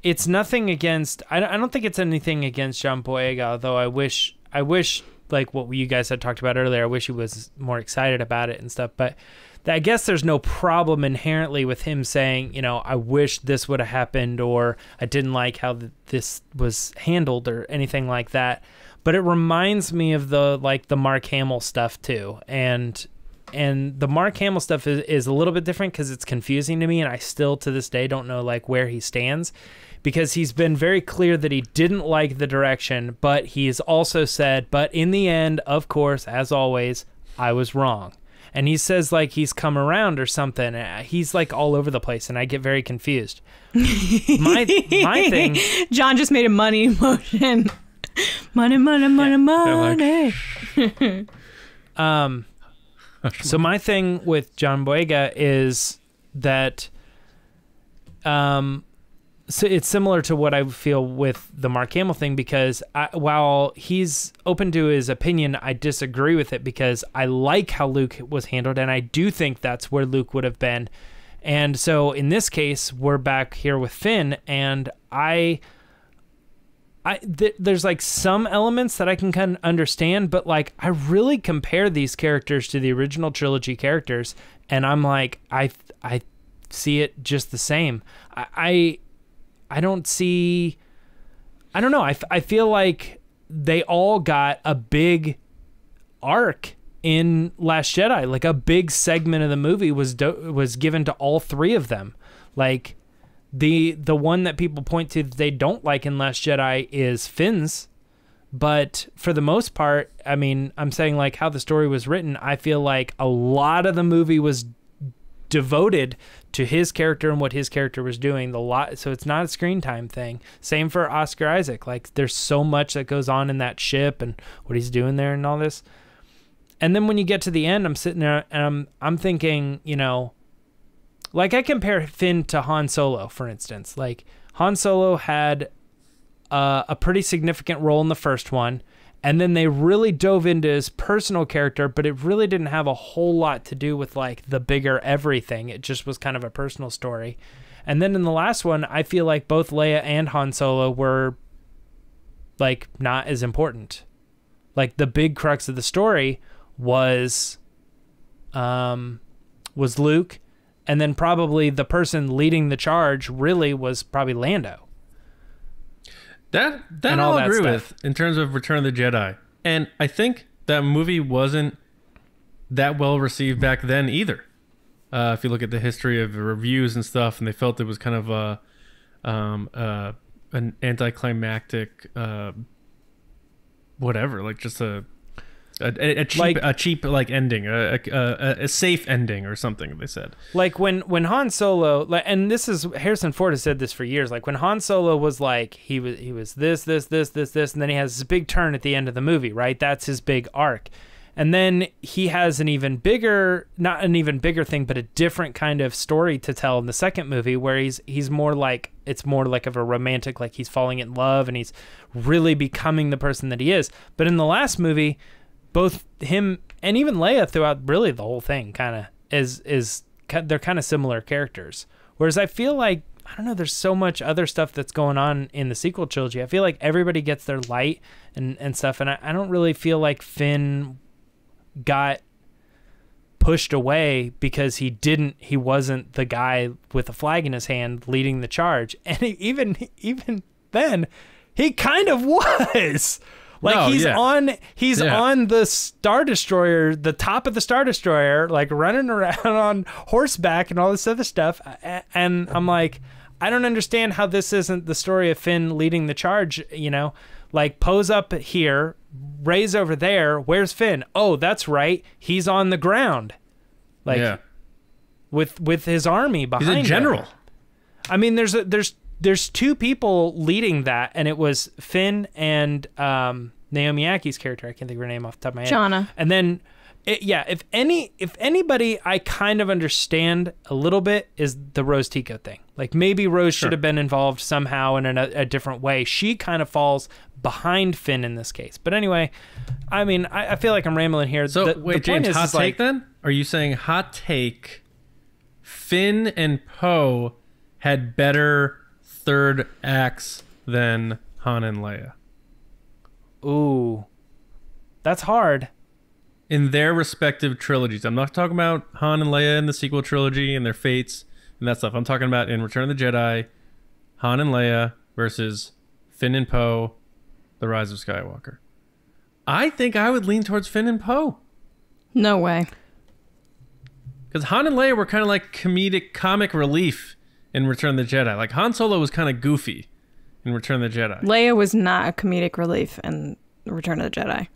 It's nothing against, I don't think it's anything against John Boyega, although I wish like what you guys had talked about earlier, I wish he was more excited about it and stuff, but I guess there's no problem inherently with him saying, I wish this would have happened, or I didn't like how this was handled or anything like that. But it reminds me of the Mark Hamill stuff too. And the Mark Hamill stuff is a little bit different because it's confusing to me, and I still to this day don't know like where he stands, because he's been very clear that he didn't like the direction, but he's also said, but in the end, of course, as always, I was wrong. And he says like he's come around or something. He's like all over the place, and I get very confused. My thing. John just made a money motion. Money. So my thing with John Boyega is that, so it's similar to what I feel with the Mark Hamill thing, because while he's open to his opinion, I disagree with it because I like how Luke was handled, and I do think that's where Luke would have been. And so in this case, we're back here with Finn, and there's like some elements that I can kind of understand, but like I really compare these characters to the original trilogy characters, and I'm like, I see it just the same. I don't see, I don't know. I feel like they all got a big arc in Last Jedi. Like a big segment of the movie was given to all three of them. Like the one that people point to that they don't like in Last Jedi is Finn's. But for the most part, I mean, I'm saying like how the story was written, I feel like a lot of the movie was devoted to his character and what his character was doing. So it's not a screen time thing. Same for Oscar Isaac. Like there's so much that goes on in that ship and what he's doing there and all this. And then when you get to the end, I'm sitting there and I'm thinking, like I compare Finn to Han Solo, for instance. Like Han Solo had a pretty significant role in the first one, and then they really dove into his personal character, but it really didn't have a whole lot to do with like the bigger everything. It just was kind of a personal story. And then in the last one, I feel like both Leia and Han Solo were like not as important. Like the big crux of the story was Luke, and then probably the person leading the charge really was probably Lando. That I'll agree with in terms of Return of the Jedi. And I think that movie wasn't that well received back then either. If you look at the history of the reviews and stuff, and they felt it was kind of an anticlimactic, whatever, like just a cheap like ending, a safe ending or something. They said like when Han Solo, and this is Harrison Ford has said this for years. Like when Han Solo was like he was this, and then he has this big turn at the end of the movie, right? That's his big arc. And then he has not an even bigger thing, but a different kind of story to tell in the second movie, where he's more like, it's more like of a romantic, like he's falling in love and he's really becoming the person that he is. But in the last movie, both him and even Leia throughout really the whole thing kind of they're kind of similar characters. Whereas I feel like, I don't know, there's so much other stuff that's going on in the sequel trilogy. I feel like everybody gets their light and stuff. And I don't really feel like Finn got pushed away because he wasn't the guy with a flag in his hand leading the charge. And even then he kind of was like, he's on the Star Destroyer, the top of the Star Destroyer, like running around on horseback and all this other stuff. And I'm like, I don't understand how this isn't the story of Finn leading the charge, like Poe's up here, Rey's over there. Where's Finn? Oh, that's right. He's on the ground. Like with his army behind him. He's a general. I mean, there's two people leading that, and it was Finn and Naomi Ackie's character. I can't think of her name off the top of my head. Jonna. And then if anybody I kind of understand a little bit is the Rose Tico thing. Like maybe Rose should have been involved somehow in a different way. She kind of falls behind Finn in this case. But anyway, I mean, I feel like I'm rambling here. So wait, James, hot take then? Are you saying hot take, Finn and Poe had better third acts than Han and Leia? Ooh, that's hard. In their respective trilogies. I'm not talking about Han and Leia in the sequel trilogy and their fates and that stuff. I'm talking about in Return of the Jedi, Han and Leia versus Finn and Poe, The Rise of Skywalker. I think I would lean towards Finn and Poe. No way. Because Han and Leia were kind of like comic relief in Return of the Jedi. Like Han Solo was kind of goofy in Return of the Jedi. Leia was not a comedic relief in Return of the Jedi.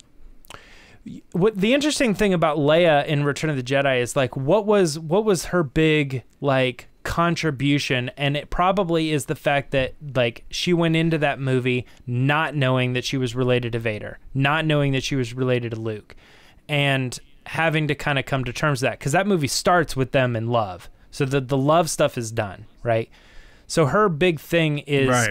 What the interesting thing about Leia in Return of the Jedi is like what was her big like contribution, and it probably is the fact that like she went into that movie not knowing that she was related to Vader, not knowing that she was related to Luke, and having to kind of come to terms with that, because that movie starts with them in love, so the love stuff is done, right? So her big thing is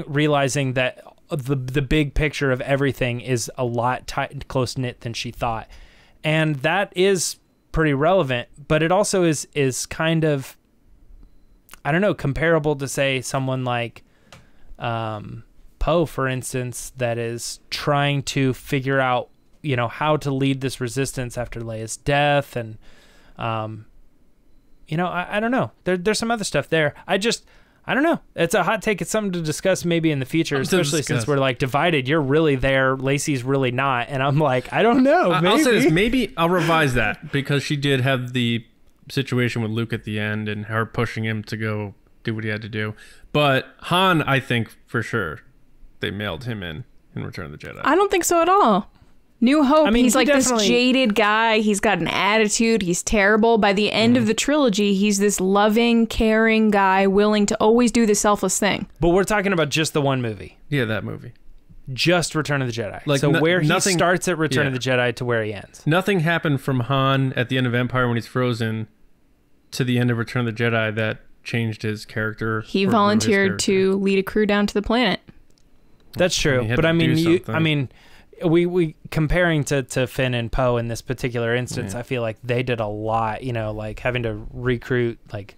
realizing that the big picture of everything is a lot close knit than she thought, and that is pretty relevant. But it also is kind of, I don't know, comparable to say someone like Poe, for instance, that is trying to figure out how to lead this resistance after Leia's death, and I don't know. There's some other stuff there. I don't know. It's a hot take. It's something to discuss maybe in the future, especially since we're like divided. You're really there. Lacey's really not. And I'm like, I don't know. I'll say this. Maybe I'll revise that, because she did have the situation with Luke at the end and her pushing him to go do what he had to do. But Han, I think for sure they mailed him in Return of the Jedi. I don't think so at all. New Hope, I mean, he's like this jaded guy. He's got an attitude. He's terrible. By the end of the trilogy, he's this loving, caring guy willing to always do the selfless thing. But we're talking about just the one movie. Yeah, that movie. Just Return of the Jedi. Like, so where he starts at Return of the Jedi to where he ends. Nothing happened from Han at the end of Empire when he's frozen to the end of Return of the Jedi that changed his character. He volunteered to lead a crew down to the planet. That's true. We comparing to Finn and Poe in this particular instance, I feel like they did a lot, like having to recruit like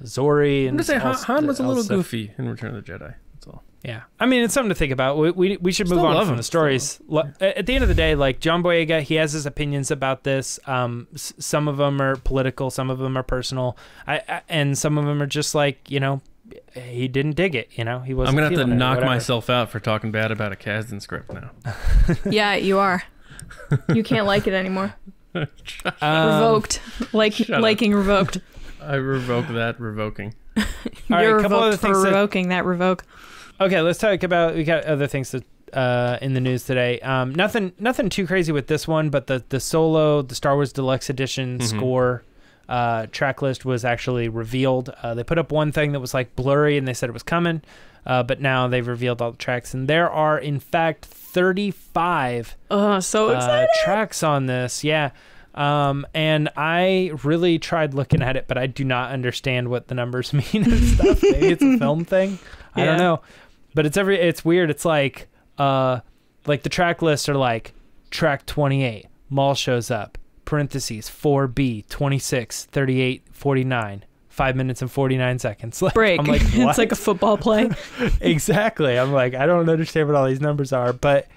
Zori. And I'm just saying, Han was a little goofy in Return of the Jedi. That's all. Yeah, I mean, it's something to think about. We should move on from the stories. At the end of the day, like John Boyega, he has his opinions about this. Some of them are political, some of them are personal, and some of them are just like he didn't dig it. He wasn't. I'm gonna have to knock myself out for talking bad about a Kasdan script now. Yeah, you are. You can't like it anymore. Revoked. Liking revoked. I revoke that revoking. All right, You're a couple other revoked for things revoking that revoke. Okay, let's talk about. We got other things that in the news today. Nothing too crazy with this one, but the Solo, the Star Wars Deluxe Edition score track list was actually revealed. They put up one thing that was like blurry, and they said it was coming, but now they've revealed all the tracks, and there are in fact 35 so excited. tracks on this. Yeah. And I really tried looking at it, but I do not understand what the numbers mean and stuff. Maybe it's a film thing. I don't know. But it's weird. It's like the track lists are like track 28, Maul shows up, parentheses 4B 26 38 49, 5 minutes and 49 seconds. Like, Break. I'm like, what? It's like a football play. Exactly. I'm like, I don't understand what all these numbers are, but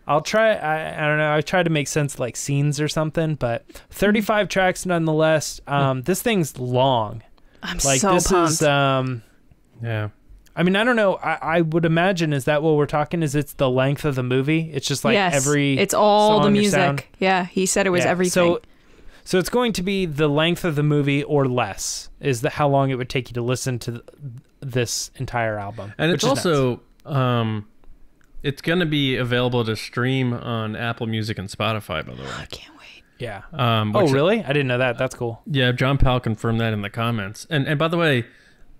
I'll try. I don't know. I tried to make sense like scenes or something, but 35 tracks nonetheless. This thing's long. I'm like so this pumped. is Yeah. I mean, I don't know. I would imagine, is that what we're talking? Is it's the length of the movie? It's just like it's all the song or music. sound? Yeah, he said it was everything. So it's going to be the length of the movie or less is how long it would take you to listen to this entire album. And it's also it's going to be available to stream on Apple Music and Spotify, by the way. I can't wait. Yeah. Which, really? I didn't know that. That's cool. Yeah, John Powell confirmed that in the comments. And by the way,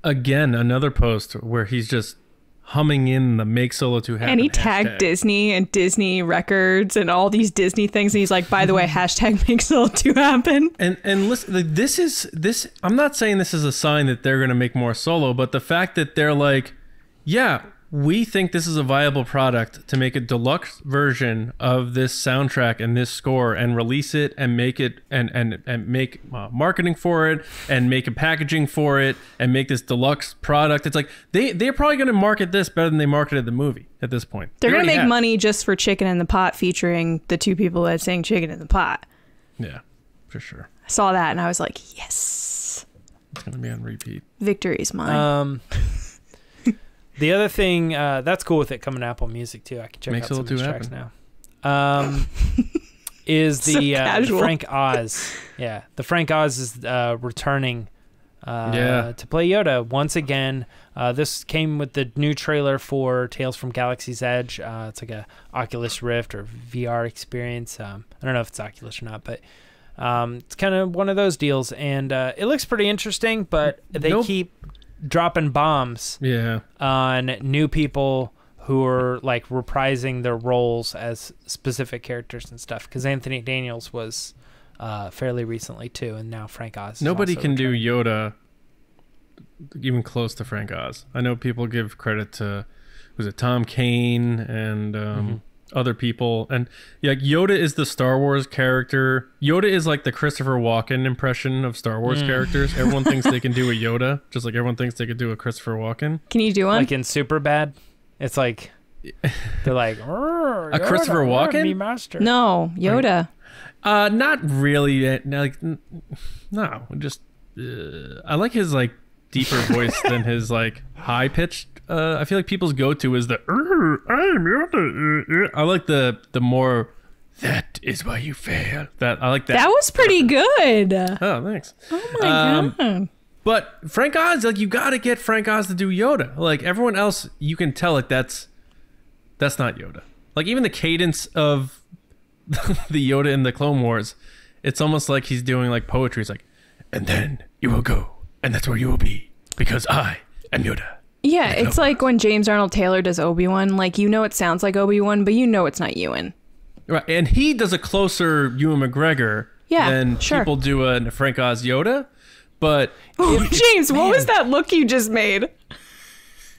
again, another post where he's just humming in the Make Solo 2 happen. And he tagged hashtag. Disney and Disney Records and all these Disney things. And he's like, by the way, hashtag Make Solo 2 happen. And listen, like, this. I'm not saying this is a sign that they're going to make more Solo, but the fact that they're like, yeah, we think this is a viable product to make a deluxe version of this soundtrack and this score and release it and make it and make marketing for it and make a packaging for it and make this deluxe product. It's like they're probably going to market this better than they marketed the movie at this point. They're going to make have. money just for Chicken in the Pot featuring the two people that sang Chicken in the Pot. Yeah, for sure. I saw that and I was like, yes. It's going to be on repeat. Victory's mine. The other thing that's cool with it coming to Apple Music too. I can check out some of these tracks now. Is the Frank Oz? Yeah, the Frank Oz is returning to play Yoda once again. This came with the new trailer for Tales from Galaxy's Edge. It's like a Oculus Rift or VR experience. I don't know if it's Oculus or not, but it's kind of one of those deals, and it looks pretty interesting. But they keep dropping bombs on new people who are like reprising their roles as specific characters and stuff, because Anthony Daniels was fairly recently too, and now Frank Oz. Nobody can do Yoda even close to Frank Oz. I know people give credit to, was it Tom Kane and other people, and yeah, Yoda is the Star Wars character. Yoda is like the Christopher Walken impression of Star Wars characters. Everyone thinks they can do a Yoda, just like everyone thinks they could do a Christopher Walken. Can you do one? Like in Superbad, it's like they're like a Christopher Walken. Master. No, Yoda. Not really. Like, no, just I like his like deeper voice than his like high pitched. I feel like people's go-to is the I'm Yoda. I like the more that is why you fail. That I like that. That was pretty good. Oh, thanks. Oh my god. But Frank Oz, like, you got to get Frank Oz to do Yoda. Like, everyone else, you can tell like that's not Yoda. Like, even the cadence of the Yoda in the Clone Wars, it's almost like he's doing like poetry. It's like, and then you will go, and that's where you will be, because I am Yoda. Yeah, it's like when James Arnold Taylor does Obi-Wan. Like, you know it sounds like Obi-Wan, but you know it's not Ewan. Right, and he does a closer Ewan McGregor than people do a Frank Oz Yoda. But James, what was that look you just made?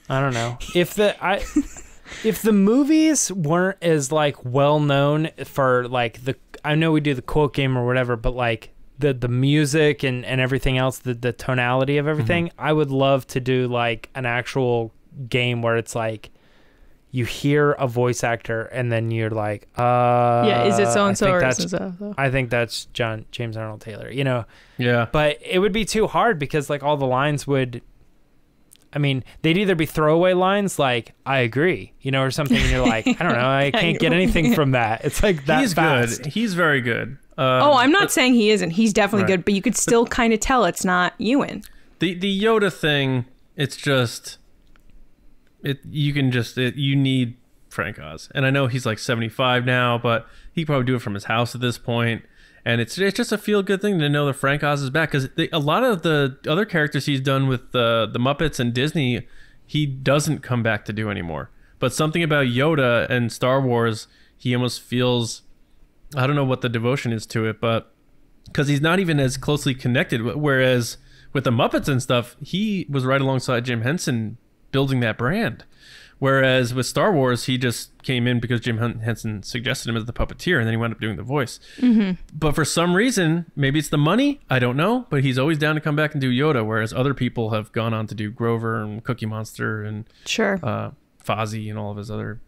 I don't know. If the movies weren't as like well known for like I know we do the quote game or whatever, but like the music and everything else, the tonality of everything, I would love to do like an actual game where it's like you hear a voice actor and then you're like, is it so and so or so? I think that's James Arnold Taylor, you know? Yeah. But it would be too hard because like all the lines would, I mean, they'd either be throwaway lines like, I agree, you know, or something, and you're like, I don't know, I can't get anything from that. It's like that He's fast. good. He's very good. I'm not saying he isn't. He's definitely Right. good, but you could still kind of tell it's not Ewan. The Yoda thing, it's just you need Frank Oz. And I know he's like 75 now, but he probably do it from his house at this point. And it's just a feel-good thing to know that Frank Oz is back, because a lot of the other characters he's done with the Muppets and Disney, he doesn't come back to do anymore. But something about Yoda and Star Wars, he almost feels, I don't know what the devotion is to it, but because he's not even as closely connected. Whereas with the Muppets and stuff, he was right alongside Jim Henson building that brand. Whereas with Star Wars, he just came in because Jim Henson suggested him as the puppeteer, and then he wound up doing the voice. Mm-hmm. But for some reason, maybe it's the money, I don't know, but he's always down to come back and do Yoda, whereas other people have gone on to do Grover and Cookie Monster and Fozzie and all of his other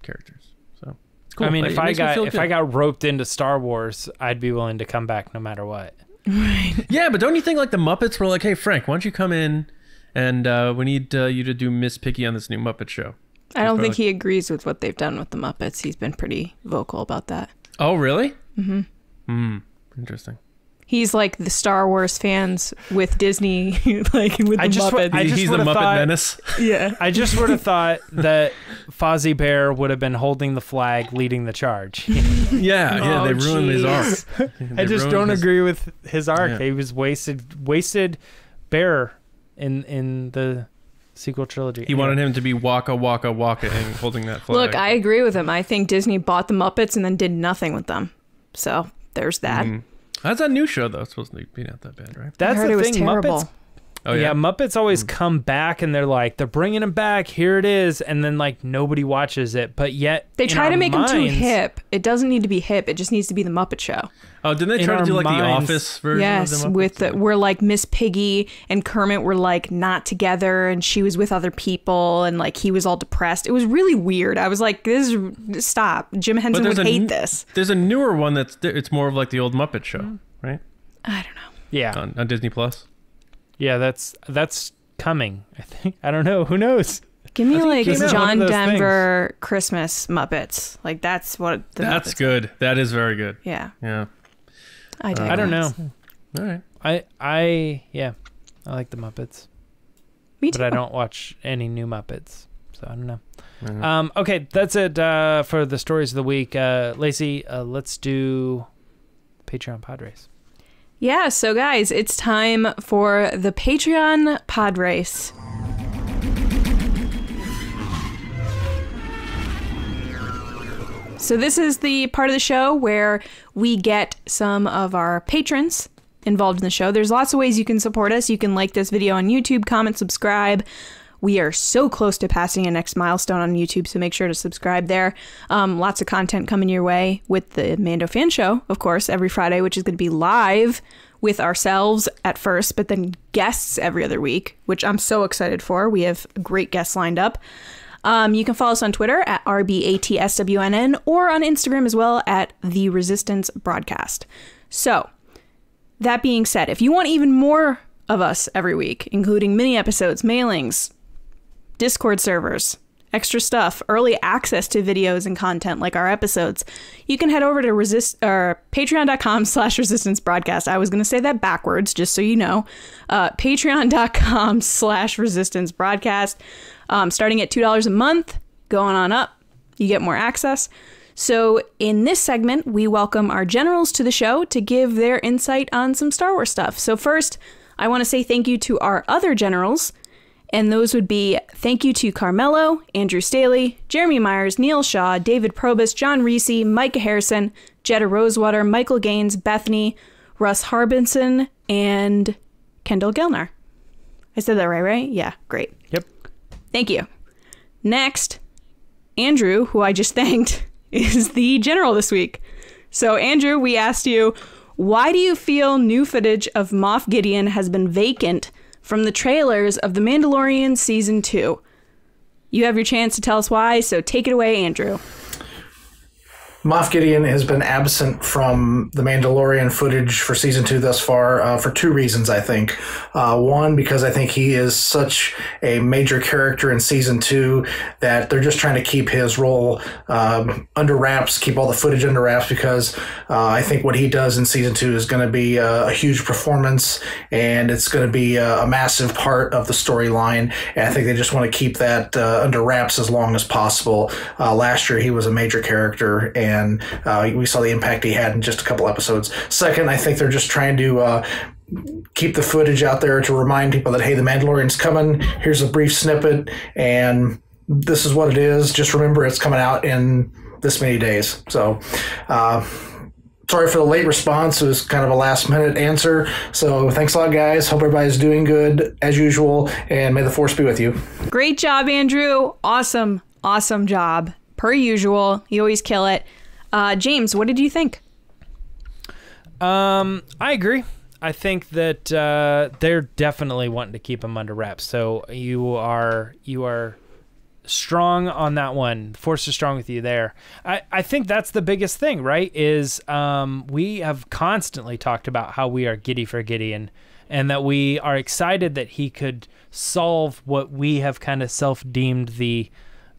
characters. So cool. I mean, if I got roped into Star Wars, I'd be willing to come back no matter what. Right. Yeah, but don't you think like the Muppets were like, hey, Frank, why don't you come in and we need you to do Miss Piggy on this new Muppet show? I don't think he agrees with what they've done with the Muppets. He's been pretty vocal about that. Oh, really? Mm-hmm. Interesting. He's like the Star Wars fans with Disney, like with the Muppets. He's the Muppet Menace. Yeah. I just would have thought that Fozzie Bear would have been holding the flag, leading the charge. Yeah, they ruined his arc. I just don't agree with his arc. Yeah. He was wasted bear in the sequel trilogy. He wanted him to be waka waka waka and holding that flag. Look, I agree with him. I think Disney bought the Muppets and then did nothing with them. So there's that. Mm-hmm. That's a new show though. It's supposed to be not that bad, right? That's the thing. Muppets. Oh yeah, Muppets always come back and they're like, they're bringing him back. Here it is, and then like nobody watches it. But yet they try to make him too hip. It doesn't need to be hip. It just needs to be the Muppet Show. Oh, didn't they try to do like the Office version? Yes, of the Muppets? where like Miss Piggy and Kermit were like not together, and she was with other people, and like he was all depressed. It was really weird. I was like, stop. Jim Henson would hate this. There's a newer one it's more of like the old Muppet Show, right? I don't know. Yeah, on Disney Plus. Yeah, that's coming. I think. I don't know. Who knows? Give me like John Denver Christmas Muppets. Like that's what. That's good. That is very good. Yeah. Yeah. I don't know. All right. I like the Muppets. Me too. But I don't watch any new Muppets, so I don't know. Mm-hmm. Okay, that's it for the stories of the week. Lacey, let's do Patreon Pod Race. Yeah, so guys, it's time for the Patreon Pod Race. So this is the part of the show where we get some of our patrons involved in the show. There's lots of ways you can support us. You can like this video on YouTube, comment, subscribe. We are so close to passing a next milestone on YouTube, so make sure to subscribe there. Lots of content coming your way with the Mando Fan Show, of course, every Friday, which is going to be live with ourselves at first, but then guests every other week, which I'm so excited for. We have great guests lined up. You can follow us on Twitter at RBATSWNN or on Instagram as well at The Resistance Broadcast. So, that being said, if you want even more of us every week, including mini episodes, mailings, Discord servers, extra stuff, early access to videos and content like our episodes, you can head over to patreon.com/resistance broadcast. I was going to say that backwards, just so you know. Patreon.com/resistance broadcast. Starting at $2 a month, going on up, you get more access. So in this segment, we welcome our generals to the show to give their insight on some Star Wars stuff. So first, I want to say thank you to our other generals. And those would be thank you to Carmelo, Andrew Staley, Jeremy Myers, Neil Shaw, David Probus, John Reese, Micah Harrison, Jetta Rosewater, Michael Gaines, Bethany, Russ Harbinson, and Kendall Gilner. I said that right? Yeah, great. Yep. Thank you. Next, Andrew, who I just thanked, is the general this week. So Andrew, we asked you, why do you feel new footage of Moff Gideon has been vacant from the trailers of The Mandalorian Season 2? You have your chance to tell us why, so take it away, Andrew. Moff Gideon has been absent from the Mandalorian footage for season 2 thus far for 2 reasons, I think. One, because I think he is such a major character in season 2 that they're just trying to keep his role under wraps, keep all the footage under wraps, because I think what he does in season 2 is going to be a huge performance, and it's going to be a massive part of the storyline. And I think they just want to keep that under wraps as long as possible. Last year, he was a major character, and we saw the impact he had in just a couple episodes. Second, I think they're just trying to keep the footage out there to remind people that, hey, the Mandalorian's coming. Here's a brief snippet, and this is what it is. Just remember, it's coming out in this many days. So, sorry for the late response. It was kind of a last-minute answer. So thanks a lot, guys. Hope everybody's doing good, as usual, and may the Force be with you. Great job, Andrew. Awesome job. Per usual. You always kill it. James, what did you think? I agree. I think that they're definitely wanting to keep him under wraps. So you are strong on that one. Force is strong with you there. I think that's the biggest thing, right? Is we have constantly talked about how we are giddy for Gideon, and that we are excited that he could solve what we have kind of self-deemed the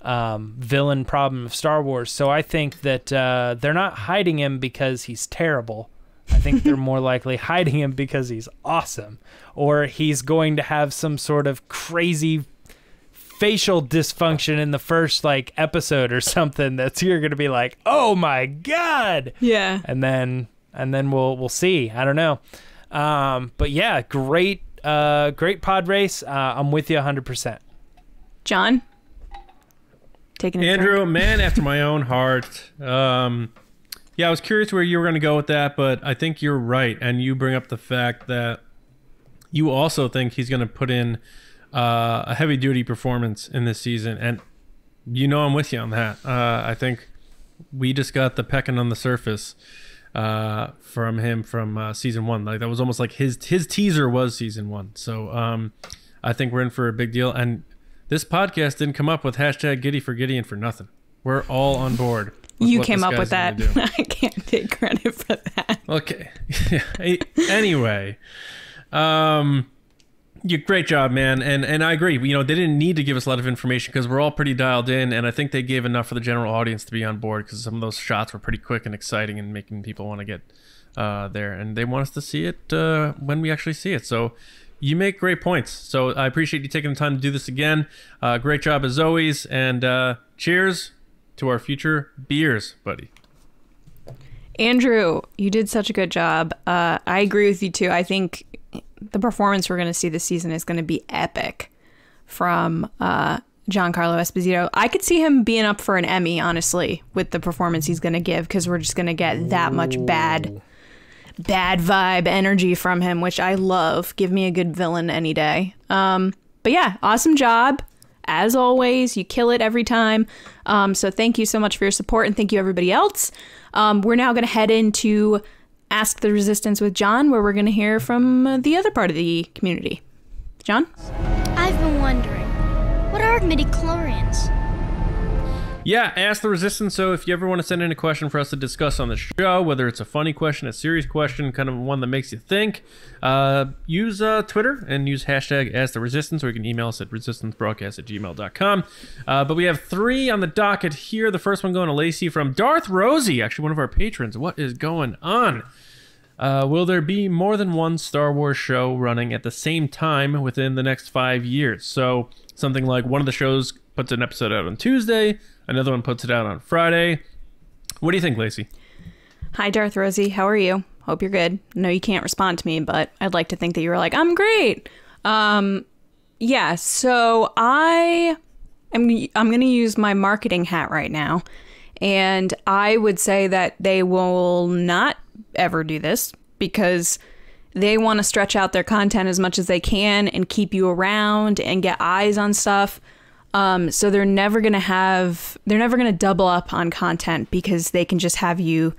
villain problem of Star Wars. So I think that they're not hiding him because he's terrible. I think they're more likely hiding him because he's awesome, or he's going to have some sort of crazy facial dysfunction in the first episode or something that's you're going to be like, oh my God. Yeah. And then we'll see. I don't know. But yeah, great pod race. I'm with you 100%. John? Taking a Andrew, drink. man after my own heart. Yeah, I was curious where you were going to go with that, but I think you're right. And you bring up the fact that you also think he's going to put in a heavy-duty performance in this season. And I'm with you on that. I think we just got the pecking on the surface from him from season 1. That was almost like his teaser was season 1. So I think we're in for a big deal. And this podcast didn't come up with hashtag Giddy for Gideon for nothing. We're all on board. You came up with that. I can't take credit for that. Okay. Anyway, great job, man. And I agree. They didn't need to give us a lot of information because we're all pretty dialed in, and I think they gave enough for the general audience to be on board because some of those shots were pretty quick and exciting and making people want to get there. And they want us to see it when we actually see it. So you make great points. So I appreciate you taking the time to do this again. Great job as always, and cheers to our future beers, buddy. Andrew, you did such a good job. I agree with you too. I think the performance we're going to see this season is going to be epic from Giancarlo Esposito. I could see him being up for an Emmy, honestly, with the performance he's going to give, because we're just going to get that much bad vibe energy from him, which I love. Give me a good villain any day. But yeah, awesome job. As always, you kill it every time. So thank you so much for your support, and thank you everybody else. We're now going to head into Ask the Resistance with John, where we're going to hear from the other part of the community. John? I've been wondering, what are midichlorians? Yeah, Ask the Resistance. So if you ever want to send in a question for us to discuss on the show, whether it's a funny question, a serious question, kind of one that makes you think, use Twitter and use hashtag Ask the Resistance, or you can email us at resistancebroadcast@gmail.com. But we have 3 on the docket here. The first one going to Lacey from Darth Rosie, actually one of our patrons. What is going on? Will there be more than one Star Wars show running at the same time within the next 5 years? So something like one of the shows puts an episode out on Tuesday, another one puts it out on Friday. What do you think, Lacey? Hi, Darth Rosie. How are you? Hope you're good. No, you can't respond to me, but I'd like to think that you were like, I'm great. Yeah, so I'm going to use my marketing hat right now. And I would say that they will not ever do this because they want to stretch out their content as much as they can and keep you around and get eyes on stuff. So they're never going to double up on content because they can just have you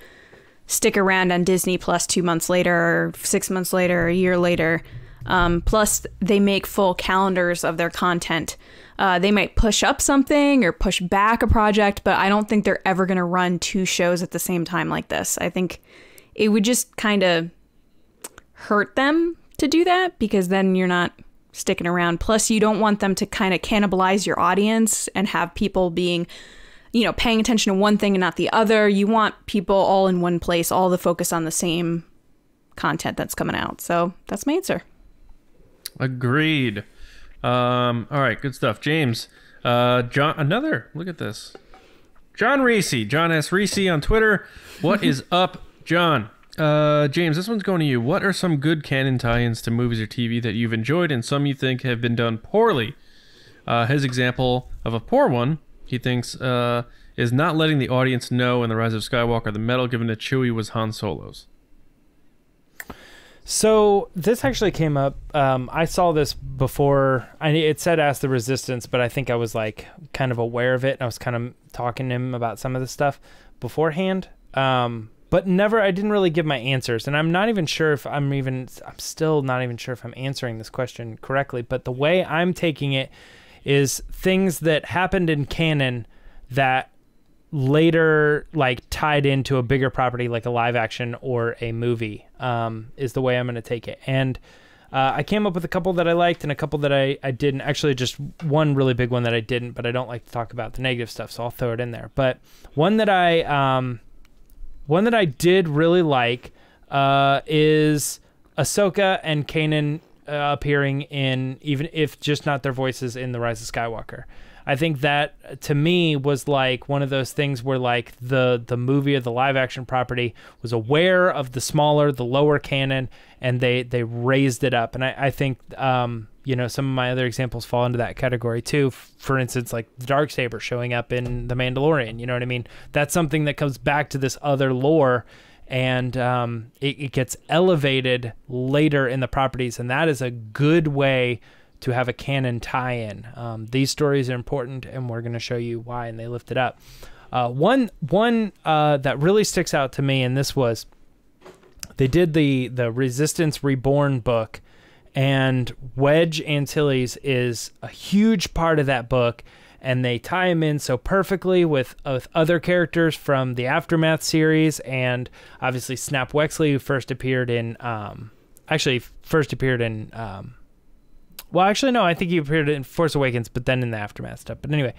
stick around on Disney Plus 2 months later, or 6 months later, or a year later. Plus, they make full calendars of their content. They might push up something or push back a project, but I don't think they're ever going to run 2 shows at the same time like this. I think it would just kind of hurt them to do that, because then you're not sticking around. Plus, you don't want them to kind of cannibalize your audience and have people being, paying attention to one thing and not the other. You want people all in one place, all the focus on the same content that's coming out. So that's my answer. Agreed. All right, good stuff. James, John, look at this. John Reese. John S. Reese on Twitter. What is up, John? James, this one's going to you. What are some good canon tie-ins to movies or TV that you've enjoyed and some you think have been done poorly? His example of a poor one, he thinks, is not letting the audience know in The Rise of Skywalker the medal given to Chewie was Han Solo's. So this actually came up. I saw this before. It said Ask the Resistance, but I think I was like kind of aware of it. And I was kind of talking to him about some of the stuff beforehand. But I didn't really give my answers. And I'm not even sure if I'm still not even sure if I'm answering this question correctly. But the way I'm taking it is things that happened in canon that later like tied into a bigger property like a live action or a movie is the way I'm going to take it. And I came up with a couple that I liked and a couple that I didn't. Actually, just one really big one that I didn't, but I don't like to talk about the negative stuff, so I'll throw it in there. But one that I did really like is Ahsoka and Kanan appearing in, even if just not their voices, in The Rise of Skywalker. I think that, to me, was like one of those things where like the movie or the live action property was aware of the lower canon, and they raised it up. And I think, some of my other examples fall into that category too. For instance, like the Darksaber showing up in The Mandalorian, you know what I mean? That's something that comes back to this other lore, and it gets elevated later in the properties, and that is a good way to have a canon tie-in. These stories are important, and we're going to show you why, and they lift it up. One that really sticks out to me, and this was, they did the Resistance Reborn book, and Wedge Antilles is a huge part of that book, and they tie him in so perfectly with other characters from the Aftermath series, and obviously Snap Wexley, who first appeared in... Well, actually, no, I think he appeared in Force Awakens, but then in the Aftermath stuff. But anyway,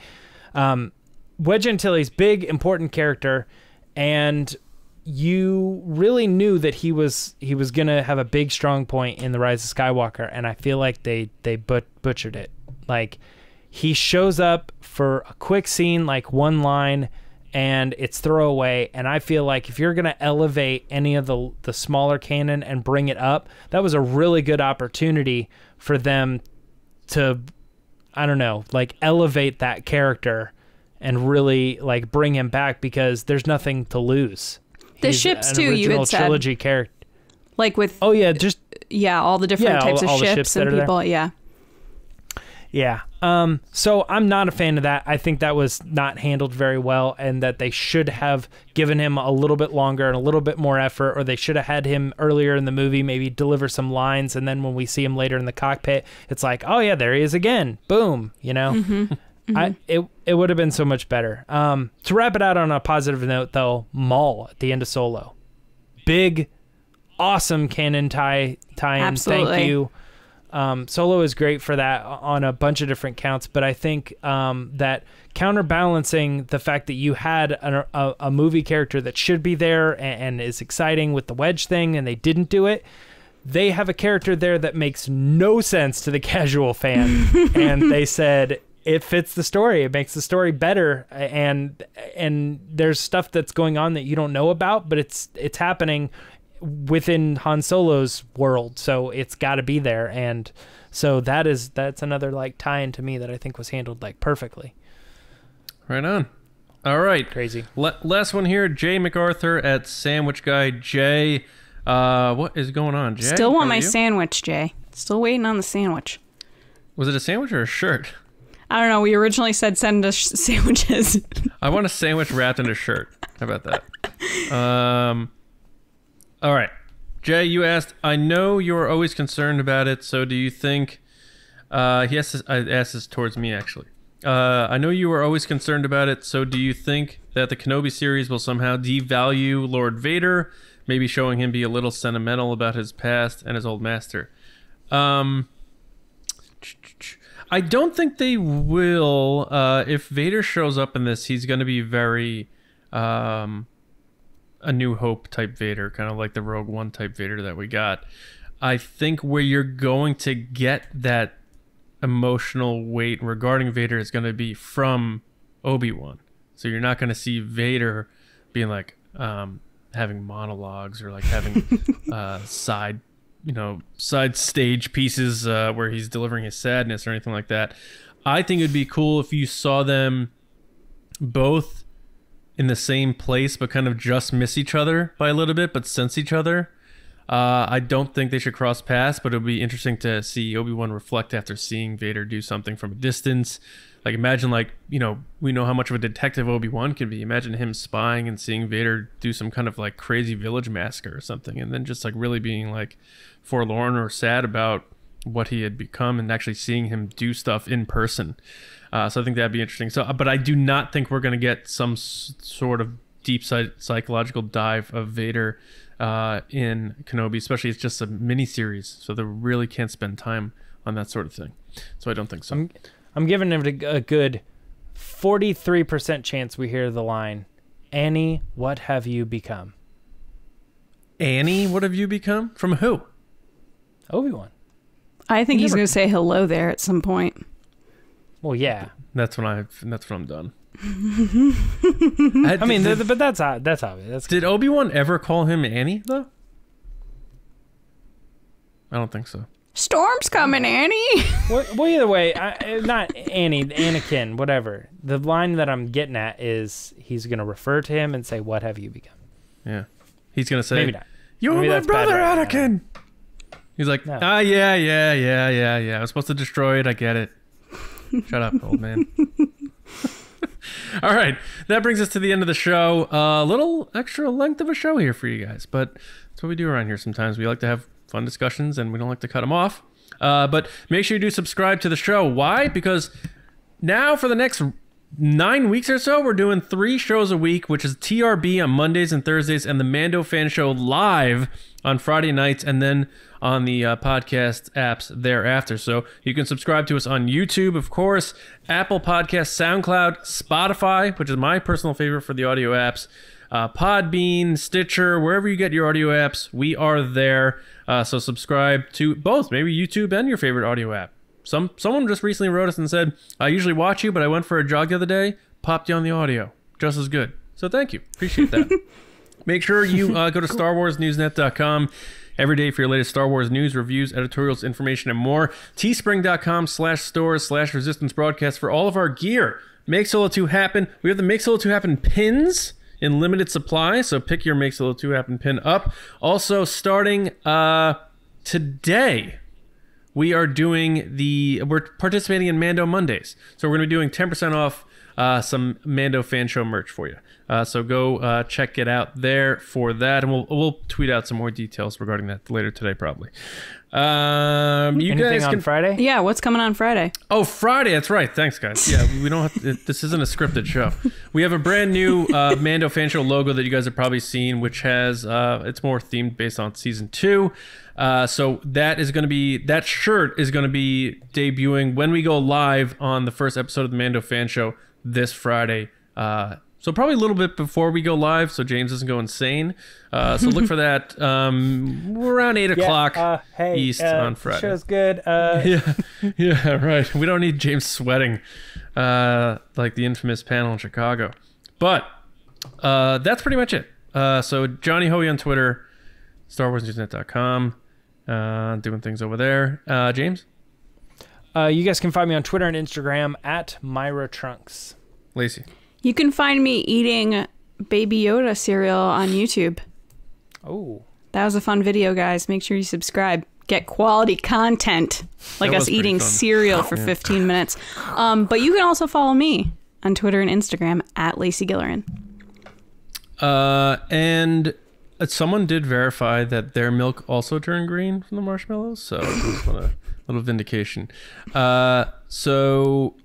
Wedge Antilles, big, important character, and you really knew that he was going to have a big, strong point in The Rise of Skywalker, and I feel like they butchered it. Like, he shows up for a quick scene, like one line, and it's throwaway, and I feel like if you're going to elevate any of the smaller canon and bring it up, that was a really good opportunity for them to, I don't know, like elevate that character and really like bring him back, because there's nothing to lose. The ships too, you had said. Trilogy character. Like with... Oh yeah, all the different types of ships and people, yeah. Yeah. So I'm not a fan of that. I think that was not handled very well, and that they should have given him a little bit longer and a little bit more effort, or they should have had him earlier in the movie, maybe deliver some lines, and then when we see him later in the cockpit, it's like, oh yeah, there he is again. Boom, Mm-hmm. It would have been so much better. To wrap it out on a positive note, though, Maul at the end of Solo. Big, awesome canon tie-in. Absolutely. Thank you. Solo is great for that on a bunch of different counts, but I think that counterbalancing the fact that you had a movie character that should be there and is exciting with the Wedge thing, and they didn't do it, they have a character there that makes no sense to the casual fan, and they said it fits the story, it makes the story better, and there's stuff that's going on that you don't know about, but it's happening within Han Solo's world, so it's got to be there. And so that's another like tie-in to me that I think was handled like perfectly. Right on. All right, crazy. Last one here, Jay MacArthur at Sandwich Guy. Jay, what is going on, Jay? Still want my sandwich, Jay. Still waiting on the sandwich. Was it a sandwich or a shirt? I don't know. We originally said send us sandwiches. I want a sandwich wrapped in a shirt. How about that? All right. Jay, you asked, I know you're always concerned about it, so do you think... I asked this towards me, actually. I know you were always concerned about it, so do you think that the Kenobi series will somehow devalue Lord Vader, maybe showing him be a little sentimental about his past and his old master? I don't think they will. If Vader shows up in this, he's going to be very A New Hope type Vader, kind of like the Rogue One type Vader that we got. I think where you're going to get that emotional weight regarding Vader is going to be from Obi-Wan. So you're not going to see Vader being like having monologues or like having side stage pieces where he's delivering his sadness or anything like that. I think it'd be cool if you saw them both in the same place but kind of just miss each other by a little bit but sense each other. I don't think they should cross paths, but it would be interesting to see Obi-Wan reflect after seeing Vader do something from a distance. Like, imagine, we know how much of a detective Obi-Wan can be. Imagine him spying and seeing Vader do some kind of, crazy village massacre or something, and then just, really being, forlorn or sad about what he had become and actually seeing him do stuff in person. So I think that'd be interesting. But I do not think we're going to get some sort of deep psychological dive of Vader in Kenobi, especially it's just a mini series, so they really can't spend time on that sort of thing. So I don't think so. I'm giving it a good 43% chance we hear the line, "Annie, what have you become?" Annie, what have you become? From who? Obi-Wan. I think he's going to say hello there at some point. Well, yeah. That's when I'm done. But that's obvious. Did Obi-Wan ever call him Annie, though? I don't think so. Storm's coming, Annie. Well, either way, not Annie, Anakin, whatever. The line that I'm getting at is he's going to refer to him and say, "What have you become?" Yeah. He's going to say, maybe not. "You're maybe my brother, Anakin." Now. He's like, No. Yeah. I was supposed to destroy it. I get it. Shut up, old man. All right. That brings us to the end of the show. A little extra length of a show here for you guys, but that's what we do around here sometimes. We like to have fun discussions, and we don't like to cut them off. But make sure you do subscribe to the show. Why? Because now for the next 9 weeks or so, we're doing 3 shows a week, which is TRB on Mondays and Thursdays, and the Mando Fan Show live on Friday nights, and then on the podcast apps thereafter. So you can subscribe to us on YouTube, of course, Apple Podcasts, SoundCloud, Spotify, which is my personal favorite for the audio apps, Podbean, Stitcher, wherever you get your audio apps, we are there. So subscribe to both, maybe YouTube and your favorite audio app. Someone just recently wrote us and said, I usually watch you, but I went for a jog the other day, popped you on the audio. Just as good. So thank you. Appreciate that. Make sure you go to StarWarsNewsNet.com every day for your latest Star Wars news, reviews, editorials, information, and more. Teespring.com/stores/Resistance Broadcast for all of our gear. Make Solo 2 happen. We have the Make Solo 2 happen pins in limited supply, so pick your Make Solo 2 happen pin up. Also, starting today, we're participating in Mando Mondays. So we're going to be doing 10% off some Mando Fan Show merch for you. So go check it out there for that, and we'll tweet out some more details regarding that later today, probably. Anything on Friday? Yeah, what's coming on Friday? Oh, Friday. That's right. Thanks, guys. Yeah, we don't have to, this isn't a scripted show. We have a brand new Mando Fan Show logo that you guys have probably seen, which has it's more themed based on season 2. So that shirt is going to be debuting when we go live on the first episode of the Mando Fan Show this Friday. So probably a little bit before we go live, so James doesn't go insane. So look for that around 8 o'clock East on Friday. Show's good. Yeah, right. We don't need James sweating like the infamous panel in Chicago. But that's pretty much it. So Johnny Hoey on Twitter, StarWarsNewsNet.com, doing things over there. James? You guys can find me on Twitter and Instagram at Myra Trunks. Lacey? You can find me eating Baby Yoda cereal on YouTube. Oh. That was a fun video, guys. Make sure you subscribe. Get quality content like us eating cereal for 15 minutes. But you can also follow me on Twitter and Instagram at Lacey Gilleran. And someone did verify that their milk also turned green from the marshmallows, so I just want a little vindication. So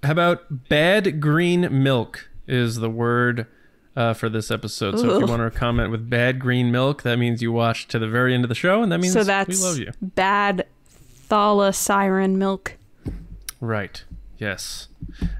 how about bad green milk is the word for this episode. So if you want to comment with bad green milk, that means you watched to the very end of the show, and that means we love you. Bad thala-siren milk. Right. Yes.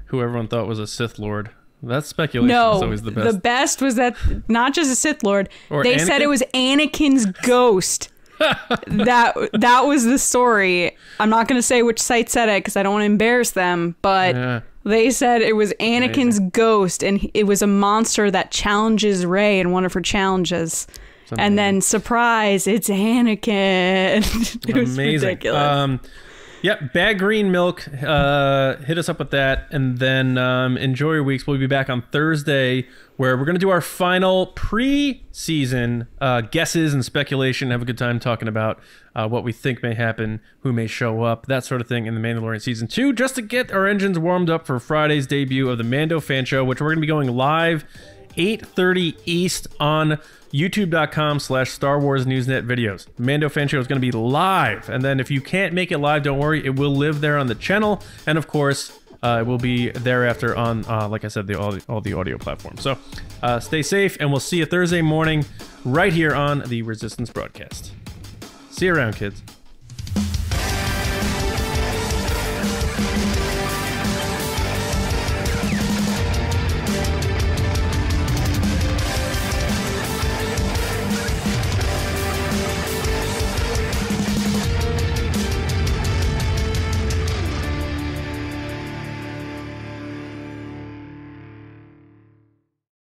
Who everyone thought was a Sith Lord. That's speculation. No, It's always the best. the best was that not just a Sith Lord. Or they Anakin? said it was Anakin's ghost. that was the story. I'm not going to say which site said it because I don't want to embarrass them, but they said it was Anakin's ghost, and it was a monster that challenges Rey in one of her challenges. And then, surprise, it's Anakin. It was ridiculous. Yep, bad green milk. Hit us up with that, and then enjoy your weeks. We'll be back on Thursday, where we're going to do our final pre-season guesses and speculation. Have a good time talking about what we think may happen, who may show up, that sort of thing in The Mandalorian Season 2, just to get our engines warmed up for Friday's debut of the Mando Fan Show, which we're going to be going live 8:30 East on youtube.com/Star Wars Newsnet videos. Mando Fan Show is going to be live, and then if you can't make it live, don't worry, it will live there on the channel, and of course it will be thereafter on like I said, all the audio platforms. So stay safe, and we'll see you Thursday morning right here on the Resistance broadcast. See you around, kids.